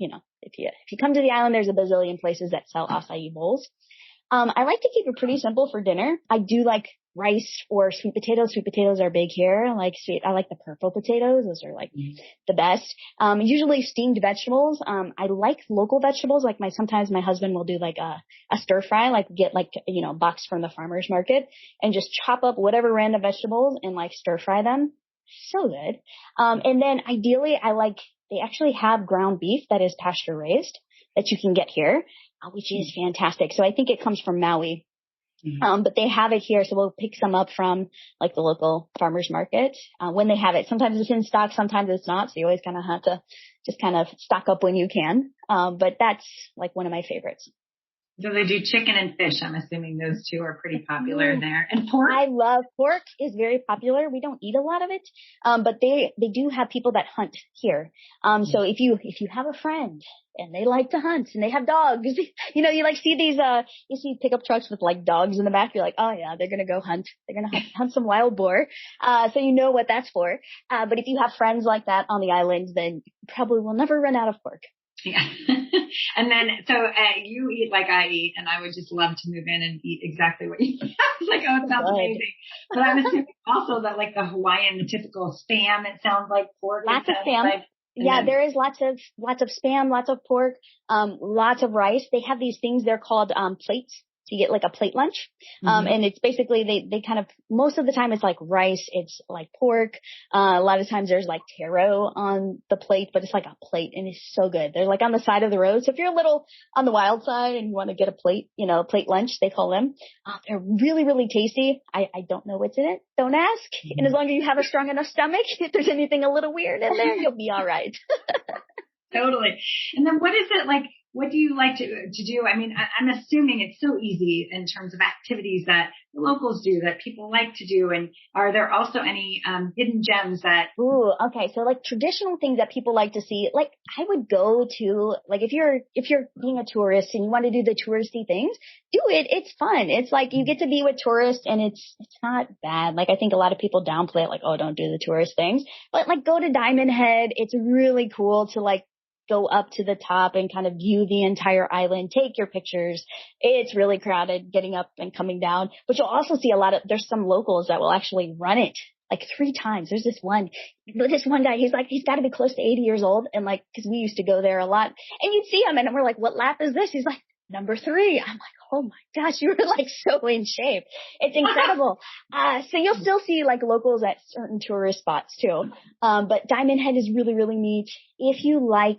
come to the island. There's a bazillion places that sell acai bowls. I like to keep it pretty simple for dinner. I do like rice or sweet potatoes. Sweet potatoes are big here. I like the purple potatoes. Those are the best. Usually steamed vegetables. I like local vegetables. Sometimes my husband will do a stir fry, get a box from the farmer's market and just chop up whatever random vegetables and stir fry them. So good. And then ideally they actually have ground beef that is pasture raised that you can get here, which is fantastic. So I think it comes from Maui. But they have it here, so we'll pick some up from the local farmers market when they have it. Sometimes it's in stock, sometimes it's not. So you always kind of have to just kind of stock up when you can. But that's one of my favorites. So they do chicken and fish. I'm assuming those two are pretty popular there. And pork? I love pork. Is very popular. We don't eat a lot of it. But they do have people that hunt here. So if you have a friend and they like to hunt and they have dogs, you see these, you see pickup trucks with dogs in the back. You're like, oh yeah, they're going to go hunt. They're going to hunt some wild boar. So you know what that's for. But if you have friends like that on the island, then you probably will never run out of pork. Yeah. And then, so you eat like I eat, and I would just love to move in and eat exactly what you eat. It sounds amazing. But I'm assuming also that the Hawaiian, the typical spam, it sounds like pork. Lots of spam. Yeah, there is lots of spam, lots of pork, lots of rice. They have these things, they're called plates. So you get a plate lunch. And it's basically, they kind of, most of the time it's rice, it's pork. A lot of times there's taro on the plate, but it's a plate, and it's so good. They're on the side of the road. So if you're a little on the wild side and you want to get a plate, plate lunch, they call them. They're really, really tasty. I don't know what's in it. Don't ask. And as long as you have a strong enough stomach, if there's anything a little weird in there, you'll be all right. Totally. And then what is it what do you like to do? I mean, I'm assuming it's so easy in terms of activities that the locals do that people like to do. And are there also any hidden gems that? Ooh, okay. So traditional things that people like to see, I would go to, if you're being a tourist and you want to do the touristy things, do it. It's fun. It's you get to be with tourists, and it's not bad. I think a lot of people downplay it, oh, don't do the tourist things. But go to Diamond Head. It's really cool to go up to the top and kind of view the entire island, take your pictures. It's really crowded getting up and coming down, but you'll also see there's some locals that will actually run it 3 times. There's this one guy, he's got to be close to 80 years old. And cause we used to go there a lot, and you'd see him and we're what lap is this? He's number 3. I'm oh my gosh, you were so in shape. It's incredible. So you'll still see locals at certain tourist spots too. But Diamond Head is really, really neat. If you like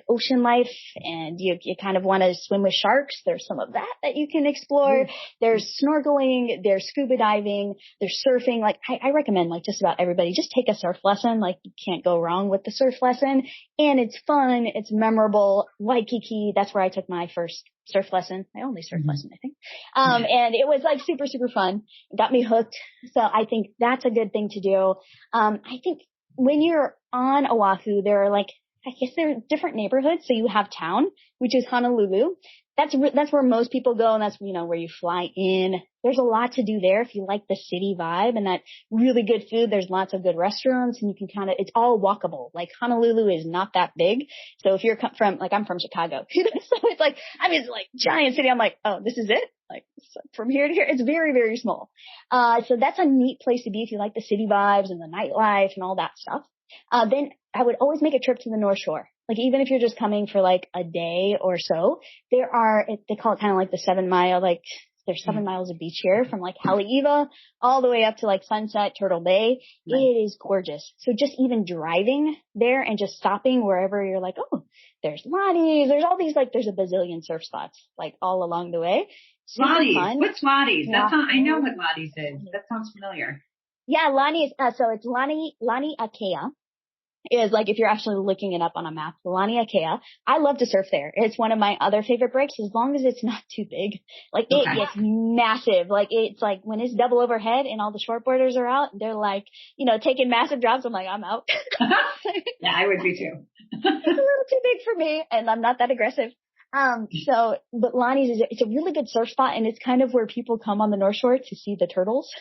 ocean life and you kind of want to swim with sharks, there's some of that you can explore. There's snorkeling, there's scuba diving, there's surfing. I recommend just about everybody just take a surf lesson. You can't go wrong with the surf lesson, and it's fun. It's memorable. Waikiki, that's where I took my first surf lesson. My only surf lesson, I think. And it was super, super fun. It got me hooked. So I think that's a good thing to do. I think when you're on Oahu, there are I guess there are different neighborhoods. So you have town, which is Honolulu. That's where most people go, and that's, where you fly in. There's a lot to do there if you like the city vibe and that really good food. There's lots of good restaurants, and you can it's all walkable. Honolulu is not that big. So if you're from, I'm from Chicago, so it's it's giant city. I'm oh, this is it? Like from here to here, it's very, very small. So that's a neat place to be if you like the city vibes and the nightlife and all that stuff. Then I would always make a trip to the North Shore. Like even if you're just coming for like a day or so, they call it kind of like the 7 mile, like there's 7 miles of beach here from like Haleiwa all the way up to like Sunset, Turtle Bay. It is gorgeous. So just even driving there and just stopping wherever you're like, oh, there's Lottie's, there's all these, like there's a bazillion surf spots like all along the way. Super Lottie's. fun. What's Lottie's? I know what Lottie's is. That sounds familiar. Yeah, Lani is, so it's Lani Akea. Is like if you're actually looking it up on a map, Lani Akea. I love to surf there. It's one of my other favorite breaks as long as it's not too big. Like it gets massive. Like it's like when it's double overhead and all the shortboarders are out, they're like, taking massive drops. I'm like, I'm out. Yeah, I would be too. It's a little too big for me and I'm not that aggressive. But Lonnie's it's a really good surf spot and it's kind of where people come on the North Shore to see the turtles.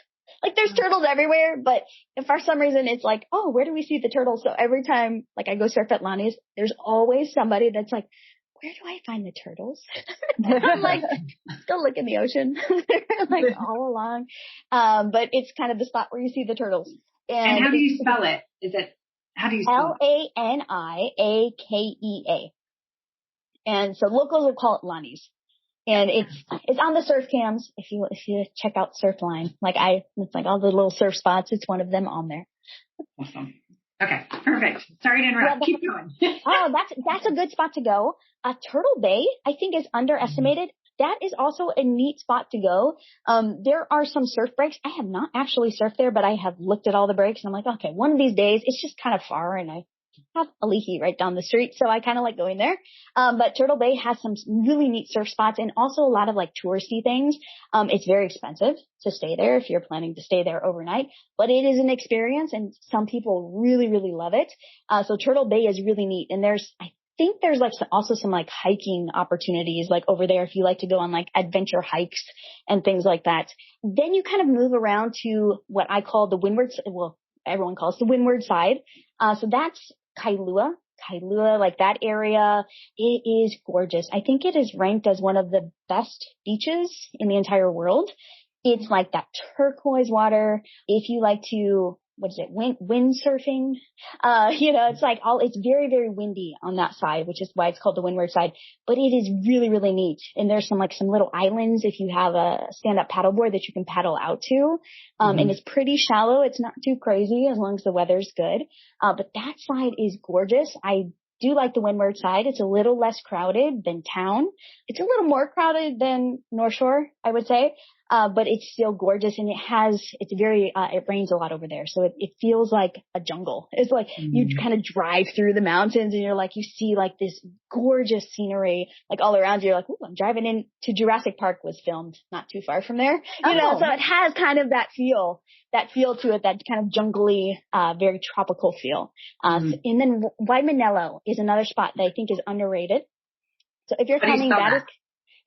Like there's turtles everywhere, but if for some reason it's like, oh, where do we see the turtles? So every time like I go surf at Lonnie's, there's always somebody that's like, where do I find the turtles? I'm like, go look in the ocean, like all along. But it's kind of the spot where you see the turtles. And how do you spell it? How do you spell it? Laniakea. And so locals will call it Lonnie's. And it's on the surf cams. If you check out Surfline, it's like all the little surf spots. It's one of them on there. Awesome. Okay. Perfect. Sorry to interrupt. Keep going. Oh, that's a good spot to go. Turtle Bay, I think is underestimated. That is also a neat spot to go. There are some surf breaks. I have not actually surfed there, but I have looked at all the breaks and I'm like, okay, one of these days it's just kind of far and I have a leaky right down the street. So I kind of like going there. But Turtle Bay has some really neat surf spots and also a lot of like touristy things. It's very expensive to stay there if you're planning to stay there overnight, but it is an experience and some people really, really love it. So Turtle Bay is really neat. And I think there's like also some like hiking opportunities like over there if you like to go on like adventure hikes and things like that. Then you kind of move around to what I call the windward, well, everyone calls the windward side. So that's Kailua, like that area. It is gorgeous. I think it is ranked as one of the best beaches in the entire world. It's like that turquoise water. If you like to, wind surfing, it's very, very windy on that side, which is why it's called the windward side, but it is really, really neat. And there's some little islands if you have a stand-up paddleboard that you can paddle out to. And it's pretty shallow. It's not too crazy as long as the weather's good. But that side is gorgeous. I do like the windward side. It's a little less crowded than town. It's a little more crowded than North Shore, I would say. But it's still gorgeous and it rains a lot over there. So it feels like a jungle. It's like you kind of drive through the mountains and you're like, you see like this gorgeous scenery, like all around you. You're like, ooh, I'm driving into Jurassic Park was filmed not too far from there. So it has kind of that feel to it, that kind of jungly, very tropical feel. And then Waimanalo is another spot that I think is underrated. So if you're coming,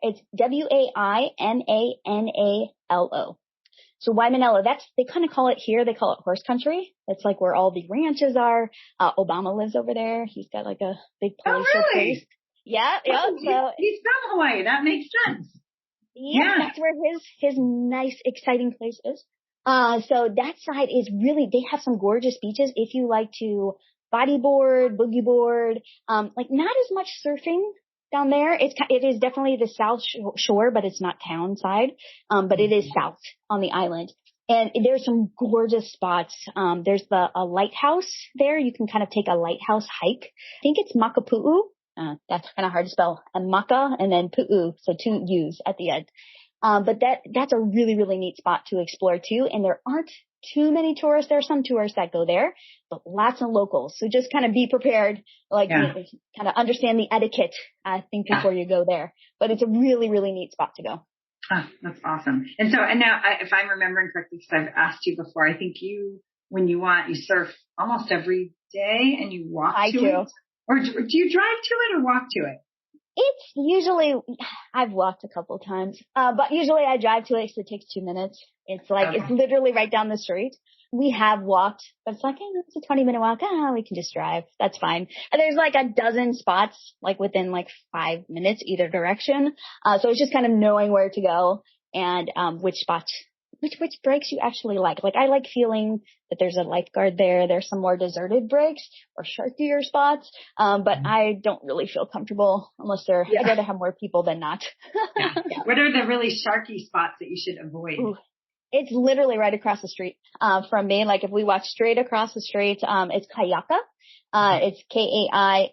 it's Waimanalo. So Waimanalo, they kind of call it horse country. It's like where all the ranches are. Obama lives over there. He's got like a big palatial place. Yeah. So he's from Hawaii. That makes sense. Yeah. That's where his nice, exciting place is. So that side is really, they have some gorgeous beaches. If you like to bodyboard, boogie board, not as much surfing down there. It is definitely the south shore, but it's not town side. But it is south on the island. And there's some gorgeous spots. There's a lighthouse there. You can kind of take a lighthouse hike. I think it's Makapu'u. That's kind of hard to spell. And Maka and then Pu'u. So 2 U's at the end. But that's a really, really neat spot to explore too. And there aren't too many tourists. There are some tourists that go there, but lots of locals. So just kind of be prepared, kind of understand the etiquette, I think, before you go there. But it's a really, really neat spot to go. Oh, that's awesome. And now, if I'm remembering correctly, because I've asked you before, I think when you surf almost every day and you walk to it. Or do you drive to it or walk to it? It's usually, I've walked a couple times, but usually I drive to it, so it takes 2 minutes. It's like, It's literally right down the street. We have walked, but it's like, hey, it's a 20-minute walk. We can just drive. That's fine. And there's like a dozen spots, like within like 5 minutes either direction. So it's just kind of knowing where to go and, which spots, which breaks you actually like. Like I like feeling that there's a lifeguard there. There's some more deserted breaks or sharkier spots. But I don't really feel comfortable unless I'd rather have more people than not. Yeah. What are the really sharky spots that you should avoid? Ooh. It's literally right across the street, from me. Like if we walk straight across the street, it's Kayaka. It's Kaiaka,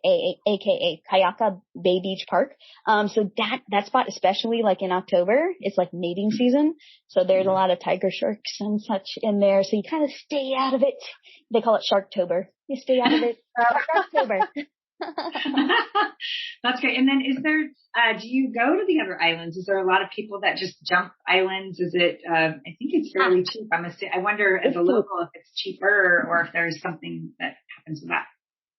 Kayaka Bay Beach Park. So that spot, especially like in October, it's like mating season. So there's a lot of tiger sharks and such in there. So you kind of stay out of it. They call it Sharktober. You stay out of it. October. That's great. And then do you go to the other islands? Is there a lot of people that just jump islands? Is it, I think it's fairly cheap. I wonder as a local if it's cheaper or if there's something that happens with that.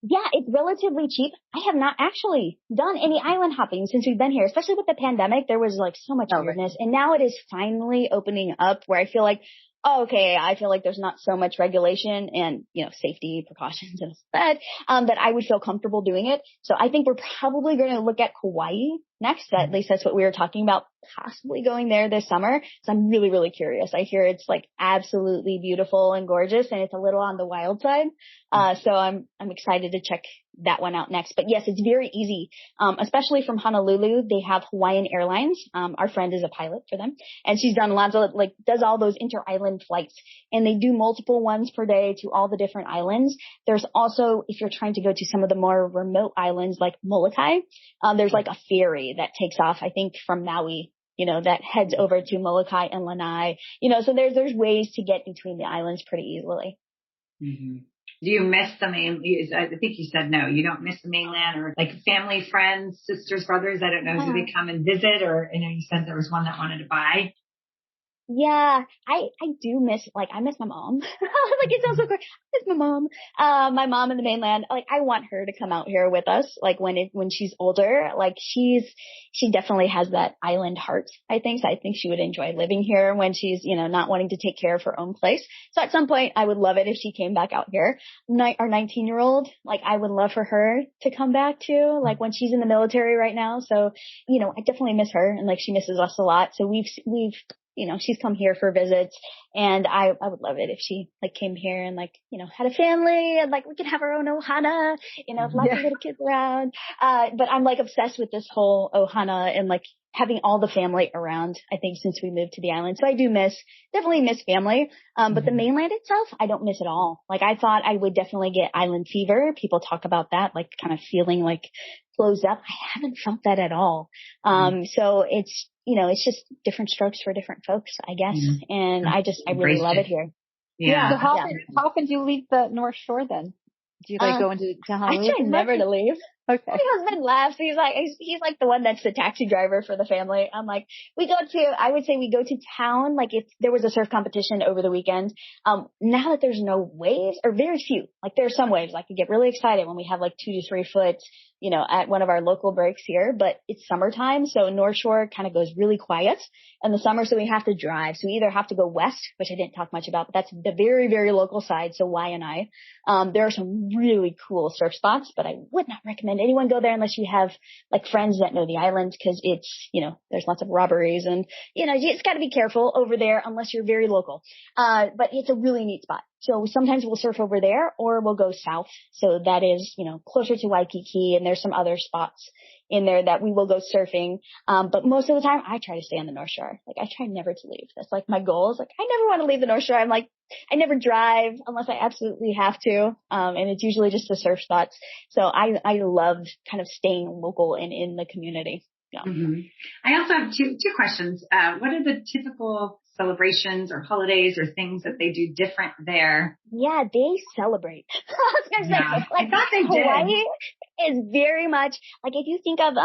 Yeah, it's relatively cheap. I have not actually done any island hopping since we've been here, especially with the pandemic. There was like so much weirdness, and now it is finally opening up where I feel like, I feel like there's not so much regulation and, safety precautions and that I would feel comfortable doing it. So I think we're probably going to look at Hawaii next. At least that's what we were talking about, possibly going there this summer. So I'm really, really curious. I hear it's like absolutely beautiful and gorgeous, and it's a little on the wild side. So I'm excited to check that one out next. But yes, it's very easy. Especially from Honolulu, they have Hawaiian Airlines. Our friend is a pilot for them, and she's done lots of does all those inter-island flights, and they do multiple ones per day to all the different islands. There's also, if you're trying to go to some of the more remote islands like Molokai, there's like a ferry that takes off, I think, from Maui, that heads over to Molokai and Lanai, so there's ways to get between the islands pretty easily. Mm-hmm. Do you miss the mainland? I think you said no, you don't miss the mainland, or like family, friends, sisters, brothers. I don't know. Do they come and visit, or I know you said there was one that wanted to buy. Yeah, I do miss, I miss my mom. It sounds so quick. I miss my mom. My mom in the mainland, I want her to come out here with us, when she's older. She definitely has that island heart, I think. So I think she would enjoy living here when she's, not wanting to take care of her own place. So at some point, I would love it if she came back out here. Our 19-year-old, I would love for her to come back too, when she's in the military right now. So, I definitely miss her, and she misses us a lot. So we've she's come here for visits, and I would love it if she came here and had a family, and we could have our own Ohana, lots of little kids around. But I'm obsessed with this whole Ohana and having all the family around, I think, since we moved to the island. So I do definitely miss family. But the mainland itself, I don't miss at all. I thought I would definitely get island fever. People talk about that, kind of feeling closed up. I haven't felt that at all. So it's, it's just different strokes for different folks, I guess. And I really love it here. Yeah. So how often do you leave the North Shore then? Do you go into Honolulu? I try never to leave. Okay. My husband laughs. He's the one that's the taxi driver for the family. I'm I would say we go to town. If there was a surf competition over the weekend, now that there's no waves, or very few, there's some waves, I could get really excited when we have 2 to 3 foot, at one of our local breaks here, but it's summertime. So North Shore kind of goes really quiet in the summer. So we have to drive. So we either have to go west, which I didn't talk much about, but that's the very, very local side. So Waianae. There are some really cool surf spots, but I would not recommend anyone go there unless you have friends that know the island, because it's, there's lots of robberies, and, you just got to be careful over there unless you're very local. But it's a really neat spot. So sometimes we'll surf over there, or we'll go south. So that is, closer to Waikiki, and there's some other spots in there that we will go surfing. But most of the time I try to stay on the North Shore. I try never to leave. That's my goal is I never want to leave the North Shore. I'm I never drive unless I absolutely have to. And it's usually just the surf spots. So I love kind of staying local and in the community. Yeah. Mm-hmm. I also have two questions. What are the typical celebrations or holidays or things that they do different there? Yeah, they celebrate. I was gonna say, I thought they Hawaii, did. It's very much like if you think of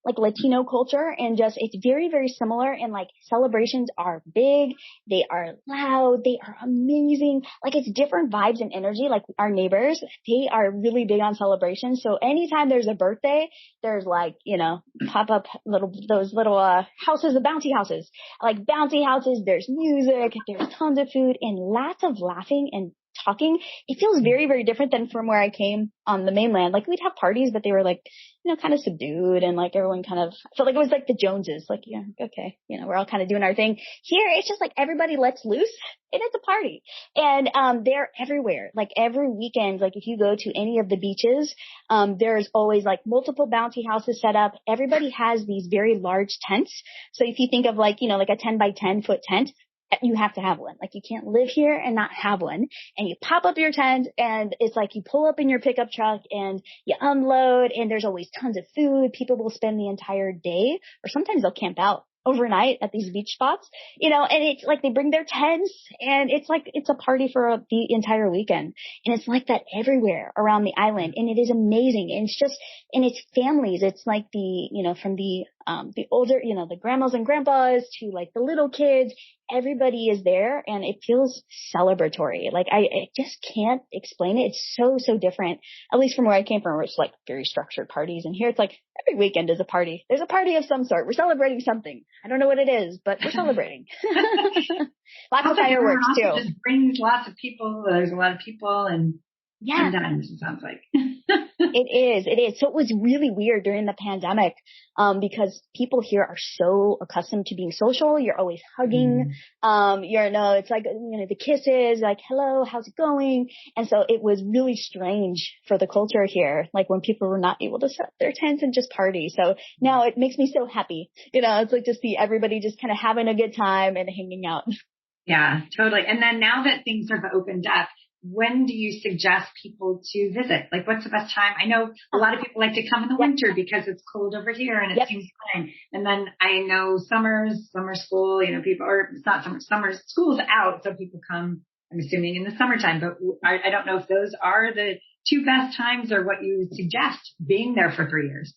like Latino culture and just it's very, very similar and like celebrations are big, they are loud, they are amazing. Like it's different vibes and energy. Like our neighbors, they are really big on celebrations. So anytime there's a birthday, there's like, pop up those little houses, the bouncy houses. Like bouncy houses, there's music, there's tons of food and lots of laughing and talking. It feels very, very different than from where I came on the mainland. Like we'd have parties, but they were like, kind of subdued and like everyone kind of felt like it was like the Joneses. Like, yeah, okay. We're all kind of doing our thing. Here, it's just like everybody lets loose and it's a party. And, they're everywhere. Like every weekend, like if you go to any of the beaches, there's always like multiple bouncy houses set up. Everybody has these very large tents. So if you think of like, like a 10 by 10 foot tent, you have to have one. Like you can't live here and not have one. And you pop up your tent and it's like you pull up in your pickup truck and you unload and there's always tons of food. People will spend the entire day or sometimes they'll camp out overnight at these beach spots, and it's like they bring their tents and it's like it's a party for the entire weekend. And it's like that everywhere around the island. And it is amazing. And it's just, and it's families. It's like from the older, the grandmas and grandpas to like the little kids, everybody is there and it feels celebratory. Like I just can't explain it. It's so, so different, at least from where I came from, where it's like very structured parties. And here it's like every weekend is a party. There's a party of some sort. We're celebrating something. I don't know what it is, but we're celebrating. Lots of fireworks too. It just brings lots of people. There's a lot of people and yeah, sometimes it sounds like. It is. So it was really weird during the pandemic, because people here are so accustomed to being social. You're always hugging. It's like, the kisses, like, hello, how's it going? And so it was really strange for the culture here, like when people were not able to set up their tents and just party. So now it makes me so happy. It's like to see everybody just kind of having a good time and hanging out. Yeah, totally. And then now that things have opened up, when do you suggest people to visit? Like, what's the best time? I know a lot of people like to come in the winter because it's cold over here and it seems fine. And then I know summer school, people, or it's not summer school's out. So people come, I'm assuming in the summertime, but I don't know if those are the two best times or what you suggest being there for 3 years.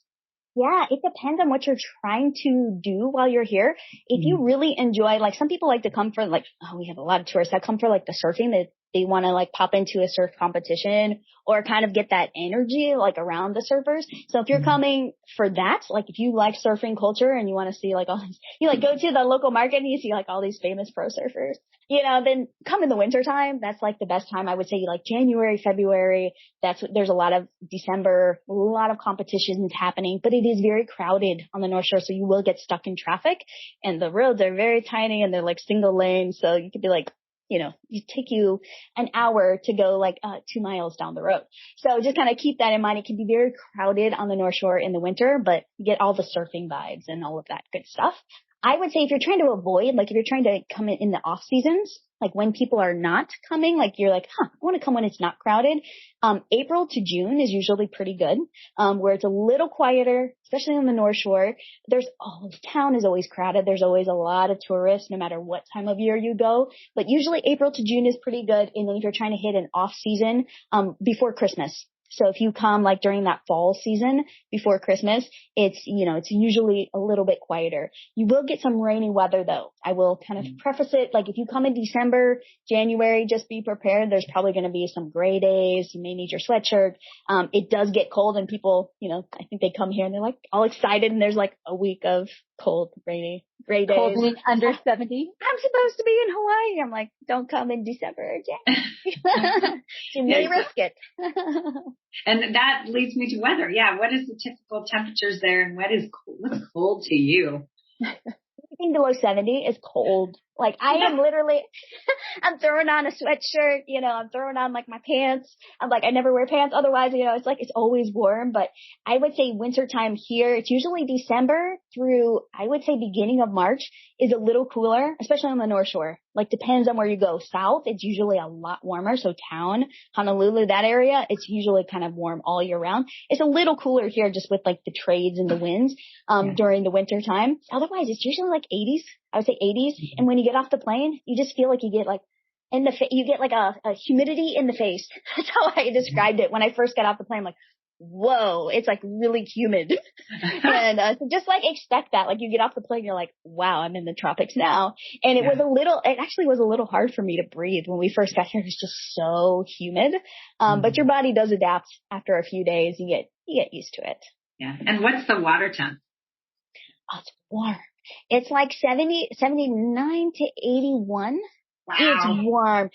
Yeah, it depends on what you're trying to do while you're here. If you really enjoy, like some people like to come for like, we have a lot of tourists that come for like the surfing, that they want to like pop into a surf competition or kind of get that energy like around the surfers. So if you're coming for that, like if you like surfing culture and you want to see like all these, you like go to the local market and you see like all these famous pro surfers, then come in the winter time. That's like the best time. I would say like January, February. There's a lot of December, a lot of competitions happening, but it is very crowded on the North Shore. So you will get stuck in traffic and the roads are very tiny and they're like single lane. So you could be like, it take you an hour to go like 2 miles down the road. So just kind of keep that in mind. It can be very crowded on the North Shore in the winter, but you get all the surfing vibes and all of that good stuff. I would say if you're trying to avoid, like if you're trying to come in the off seasons, like when people are not coming, like you're like, I want to come when it's not crowded. April to June is usually pretty good, where it's a little quieter, especially on the North Shore. The town is always crowded. There's always a lot of tourists, no matter what time of year you go. But usually April to June is pretty good. And then if you're trying to hit an off season, before Christmas. So if you come like during that fall season before Christmas, it's usually a little bit quieter. You will get some rainy weather though. I will kind of preface it. Like if you come in December, January, just be prepared. There's probably going to be some gray days. You may need your sweatshirt. It does get cold and people, I think they come here and they're like all excited and there's like a week of cold, rainy, gray days. Cold means under 70. I'm supposed to be in Hawaii. I'm like, don't come in December or January. You may risk it. And that leads me to weather. Yeah. What is the typical temperatures there and what's cold to you? Anything below 70 is cold. Like I am literally, I'm throwing on a sweatshirt, I'm throwing on like my pants. I'm like, I never wear pants. Otherwise, it's like, it's always warm. But I would say wintertime here, it's usually December through, I would say beginning of March is a little cooler, especially on the North Shore. Like depends on where you go. South, it's usually a lot warmer. So town, Honolulu, that area, it's usually kind of warm all year round. It's a little cooler here just with like the trades and the winds, during the winter time. Otherwise, it's usually like 80s. I would say 80s. And when you get off the plane, you just feel like you get like you get like a humidity in the face. That's how I described it when I first got off the plane. I'm like, whoa, it's like really humid. And so just like expect that. Like you get off the plane, you're like, wow, I'm in the tropics now. And it actually was a little hard for me to breathe when we first got here. It was just so humid. But your body does adapt after a few days. You get used to it. Yeah. And what's the water temp? Oh, it's warm. It's like 79 to 81. Wow. It's warm.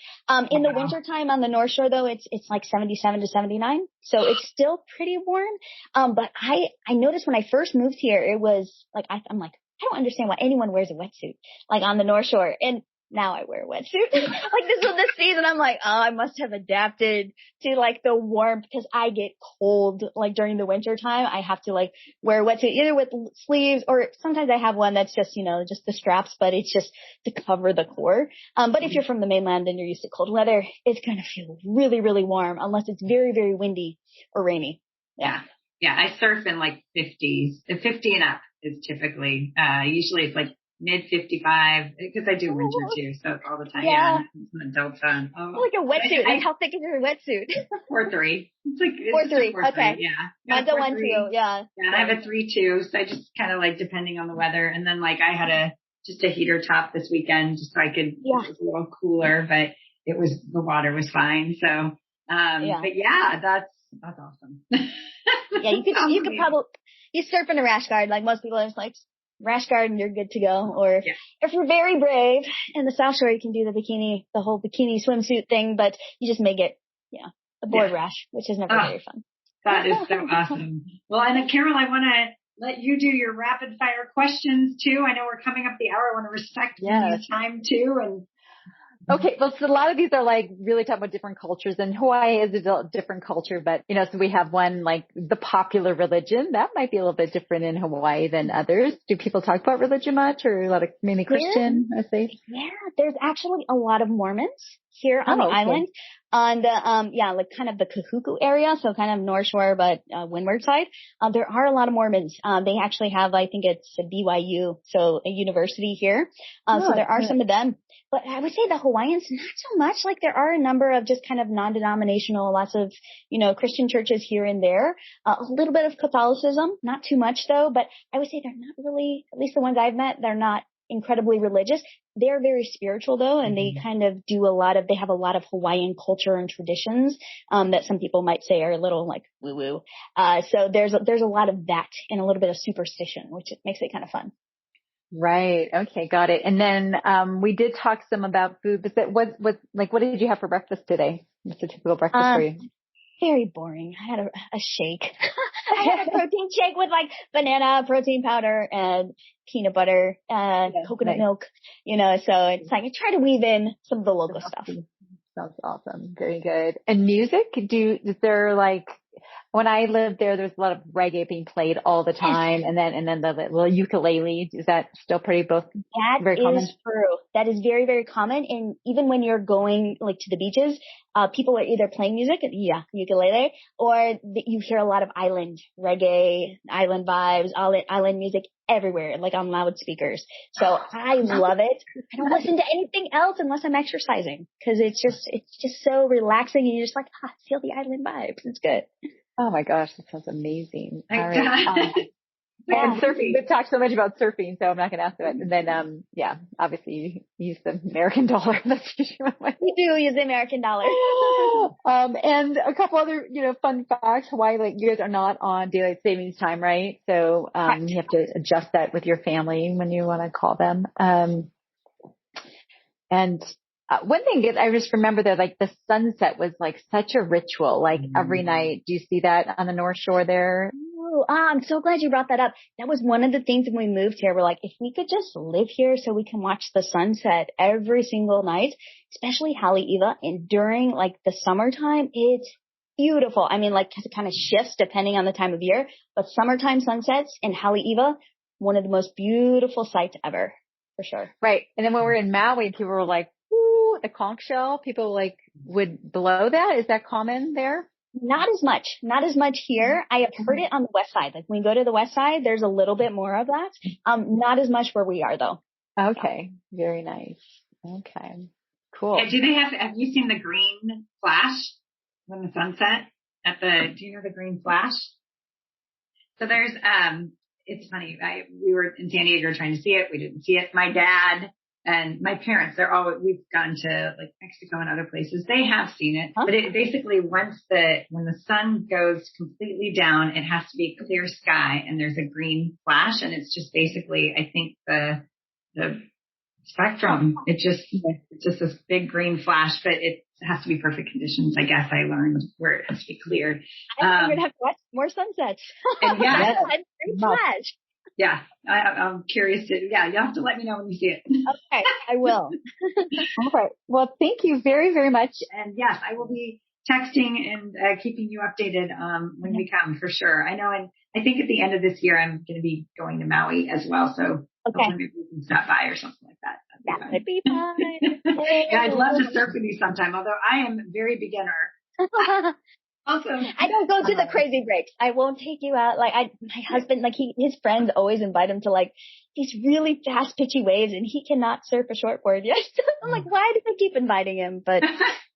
In the wintertime on the North Shore though, it's like 77 to 79. So it's still pretty warm. But I noticed when I first moved here, it was like, I'm like, I don't understand why anyone wears a wetsuit, like on the North Shore. And now I wear a wetsuit. Like this season, I'm like, oh, I must have adapted to like the warmth because I get cold like during the winter time. I have to like wear a wetsuit either with sleeves or sometimes I have one that's just, just the straps, but it's just to cover the core. But if you're from the mainland and you're used to cold weather, it's going to feel really, really warm unless it's very, very windy or rainy. Yeah. Yeah. I surf in like 50s. 50 and up is typically, usually it's like mid 55 because I do winter too, so it's all the time. Yeah, it's an adult fun. Oh, like a wetsuit. Like how thick is your wetsuit? 4'3". It's like 4'3". Okay. Yeah, Mine's a 1-2. Yeah. Yeah, and I have a 3-2, so I just kind of like depending on the weather. And then like I had just a heater top this weekend just so I could. It was a little cooler, but the water was fine. So, but yeah, that's awesome. Yeah, you could probably surf in a rash guard like most people are just like. Rash guard and you're good to go. Or if you're very brave in the South Shore, you can do the whole bikini swimsuit thing, but you just may get, a board rash, which is never very fun. That is so awesome. Well, and Carol, I want to let you do your rapid fire questions too. I know we're coming up the hour. I want to respect your time too. And okay, well, so a lot of these are like really talking about different cultures, and Hawaii is a different culture, but so we have one like the popular religion that might be a little bit different in Hawaii than others. Do people talk about religion much, or a lot of mainly Christian? I say. Yeah, there's actually a lot of Mormons here on the island, on the like kind of the Kahuku area, so kind of North Shore but windward side. There are a lot of Mormons. They actually have, I think it's a BYU, so a university here. So there are some of them. But I would say the Hawaiians, not so much. Like there are a number of just kind of non-denominational, lots of, Christian churches here and there. A little bit of Catholicism, not too much though, but I would say they're not really, at least the ones I've met, they're not incredibly religious. They're very spiritual though, and they kind of they have a lot of Hawaiian culture and traditions, that some people might say are a little like woo-woo. So there's a lot of that and a little bit of superstition, which makes it kind of fun. Right. Okay. Got it. And then, we did talk some about food, but what did you have for breakfast today? What's a typical breakfast for you? Very boring. I had a shake. I had a protein shake with like banana, protein powder, and peanut butter, and coconut milk, so it's like I try to weave in some of the local stuff. Sounds awesome. Very good. And music? Is there like, when I lived there was a lot of reggae being played all the time, and then the little ukulele. Is that still very common? True. That is very, very common. And even when you're going like to the beaches, people are either playing music, ukulele, or you hear a lot of island reggae, island vibes, island music everywhere, like on loudspeakers. So I love it. I don't listen to anything else unless I'm exercising because it's just so relaxing, and you're just like, feel the island vibes. It's good. Oh my gosh, that sounds amazing. All right. And surfing, we've talked so much about surfing, so I'm not going to ask about it. And then, obviously you use the American dollar. That's usually we do use the American dollar. And a couple other, fun facts. Hawaii, like you guys are not on daylight savings time, right? So, you have to adjust that with your family when you want to call them. One thing is, I just remember that like the sunset was like such a ritual, like every night. Do you see that on the North Shore there? Oh, I'm so glad you brought that up. That was one of the things when we moved here. We're like, if we could just live here so we can watch the sunset every single night, especially Haleiwa, and during like the summertime, it's beautiful. I mean, like, 'cause it kind of shifts depending on the time of year, but summertime sunsets in Haleiwa, one of the most beautiful sights ever, for sure. Right. And then when we're in Maui, people were like, ooh, the conch shell, people like would blow that. Is that common there? Not as much here. I have heard it on the west side. Like when we go to the west side, there's a little bit more of that. Not as much where we are though. Okay. Very nice. Okay. Cool. Yeah, have you seen the green flash when the sunset? do you know the Green Flash? So there's, it's funny. We were in San Diego trying to see it. We didn't see it. My dad and my parents, we've gone to like Mexico and other places. They have seen it, but it basically when the sun goes completely down, it has to be clear sky and there's a green flash. And it's just basically, I think the spectrum, it's just this big green flash, but it has to be perfect conditions. I guess I learned where it has to be clear. I'm going to have to watch more sunsets. And green flash. Yeah, I'm curious to, you'll have to let me know when you see it. Okay, I will. All right. Well, thank you very, very much. And yes, I will be texting and keeping you updated when we come for sure. I know, and I think at the end of this year, I'm going to be going to Maui as well. So hopefully maybe we can stop by or something like that. That would be fun. Yeah, I'd love to surf with you sometime, although I am very beginner. Also, I don't go to the crazy breaks. I won't take you out. Like my husband, like his friends always invite him to like these really fast pitchy waves and he cannot surf a shortboard yet. I'm like, why do I keep inviting him? But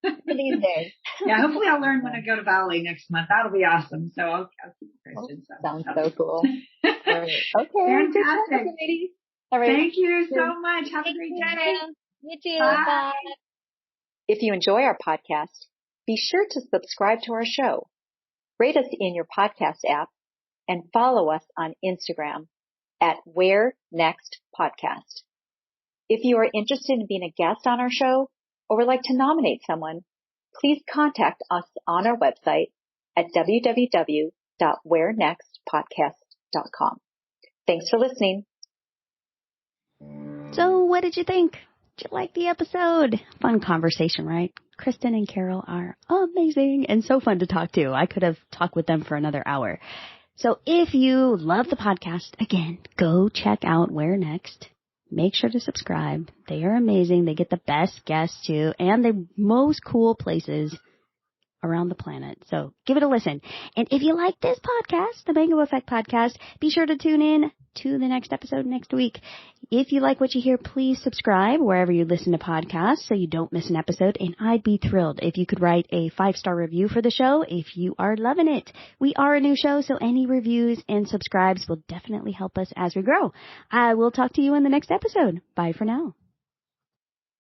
for these days. Yeah, hopefully I'll learn when I go to Bali next month. That'll be awesome. So I'll keep Kristen. Sounds so cool. All right. Okay. Fantastic. All right. Thank you so much. Have a great day. You too. Bye. If you enjoy our podcast, be sure to subscribe to our show, rate us in your podcast app, and follow us on Instagram at Where Next Podcast. If you are interested in being a guest on our show or would like to nominate someone, please contact us on our website at www.wherenextpodcast.com. Thanks for listening. So what did you think? Did you like the episode? Fun conversation, right? Kristen and Carol are amazing and so fun to talk to. I could have talked with them for another hour. So if you love the podcast, again, go check out Where Next. Make sure to subscribe. They are amazing. They get the best guests too, and the most cool places around the planet. So give it a listen. And if you like this podcast, the Mango Effect podcast, be sure to tune in to the next episode next week. If you like what you hear, please subscribe wherever you listen to podcasts so you don't miss an episode. And I'd be thrilled if you could write a 5-star review for the show if you are loving it. We are a new show, so any reviews and subscribes will definitely help us as we grow. I will talk to you in the next episode. Bye for now.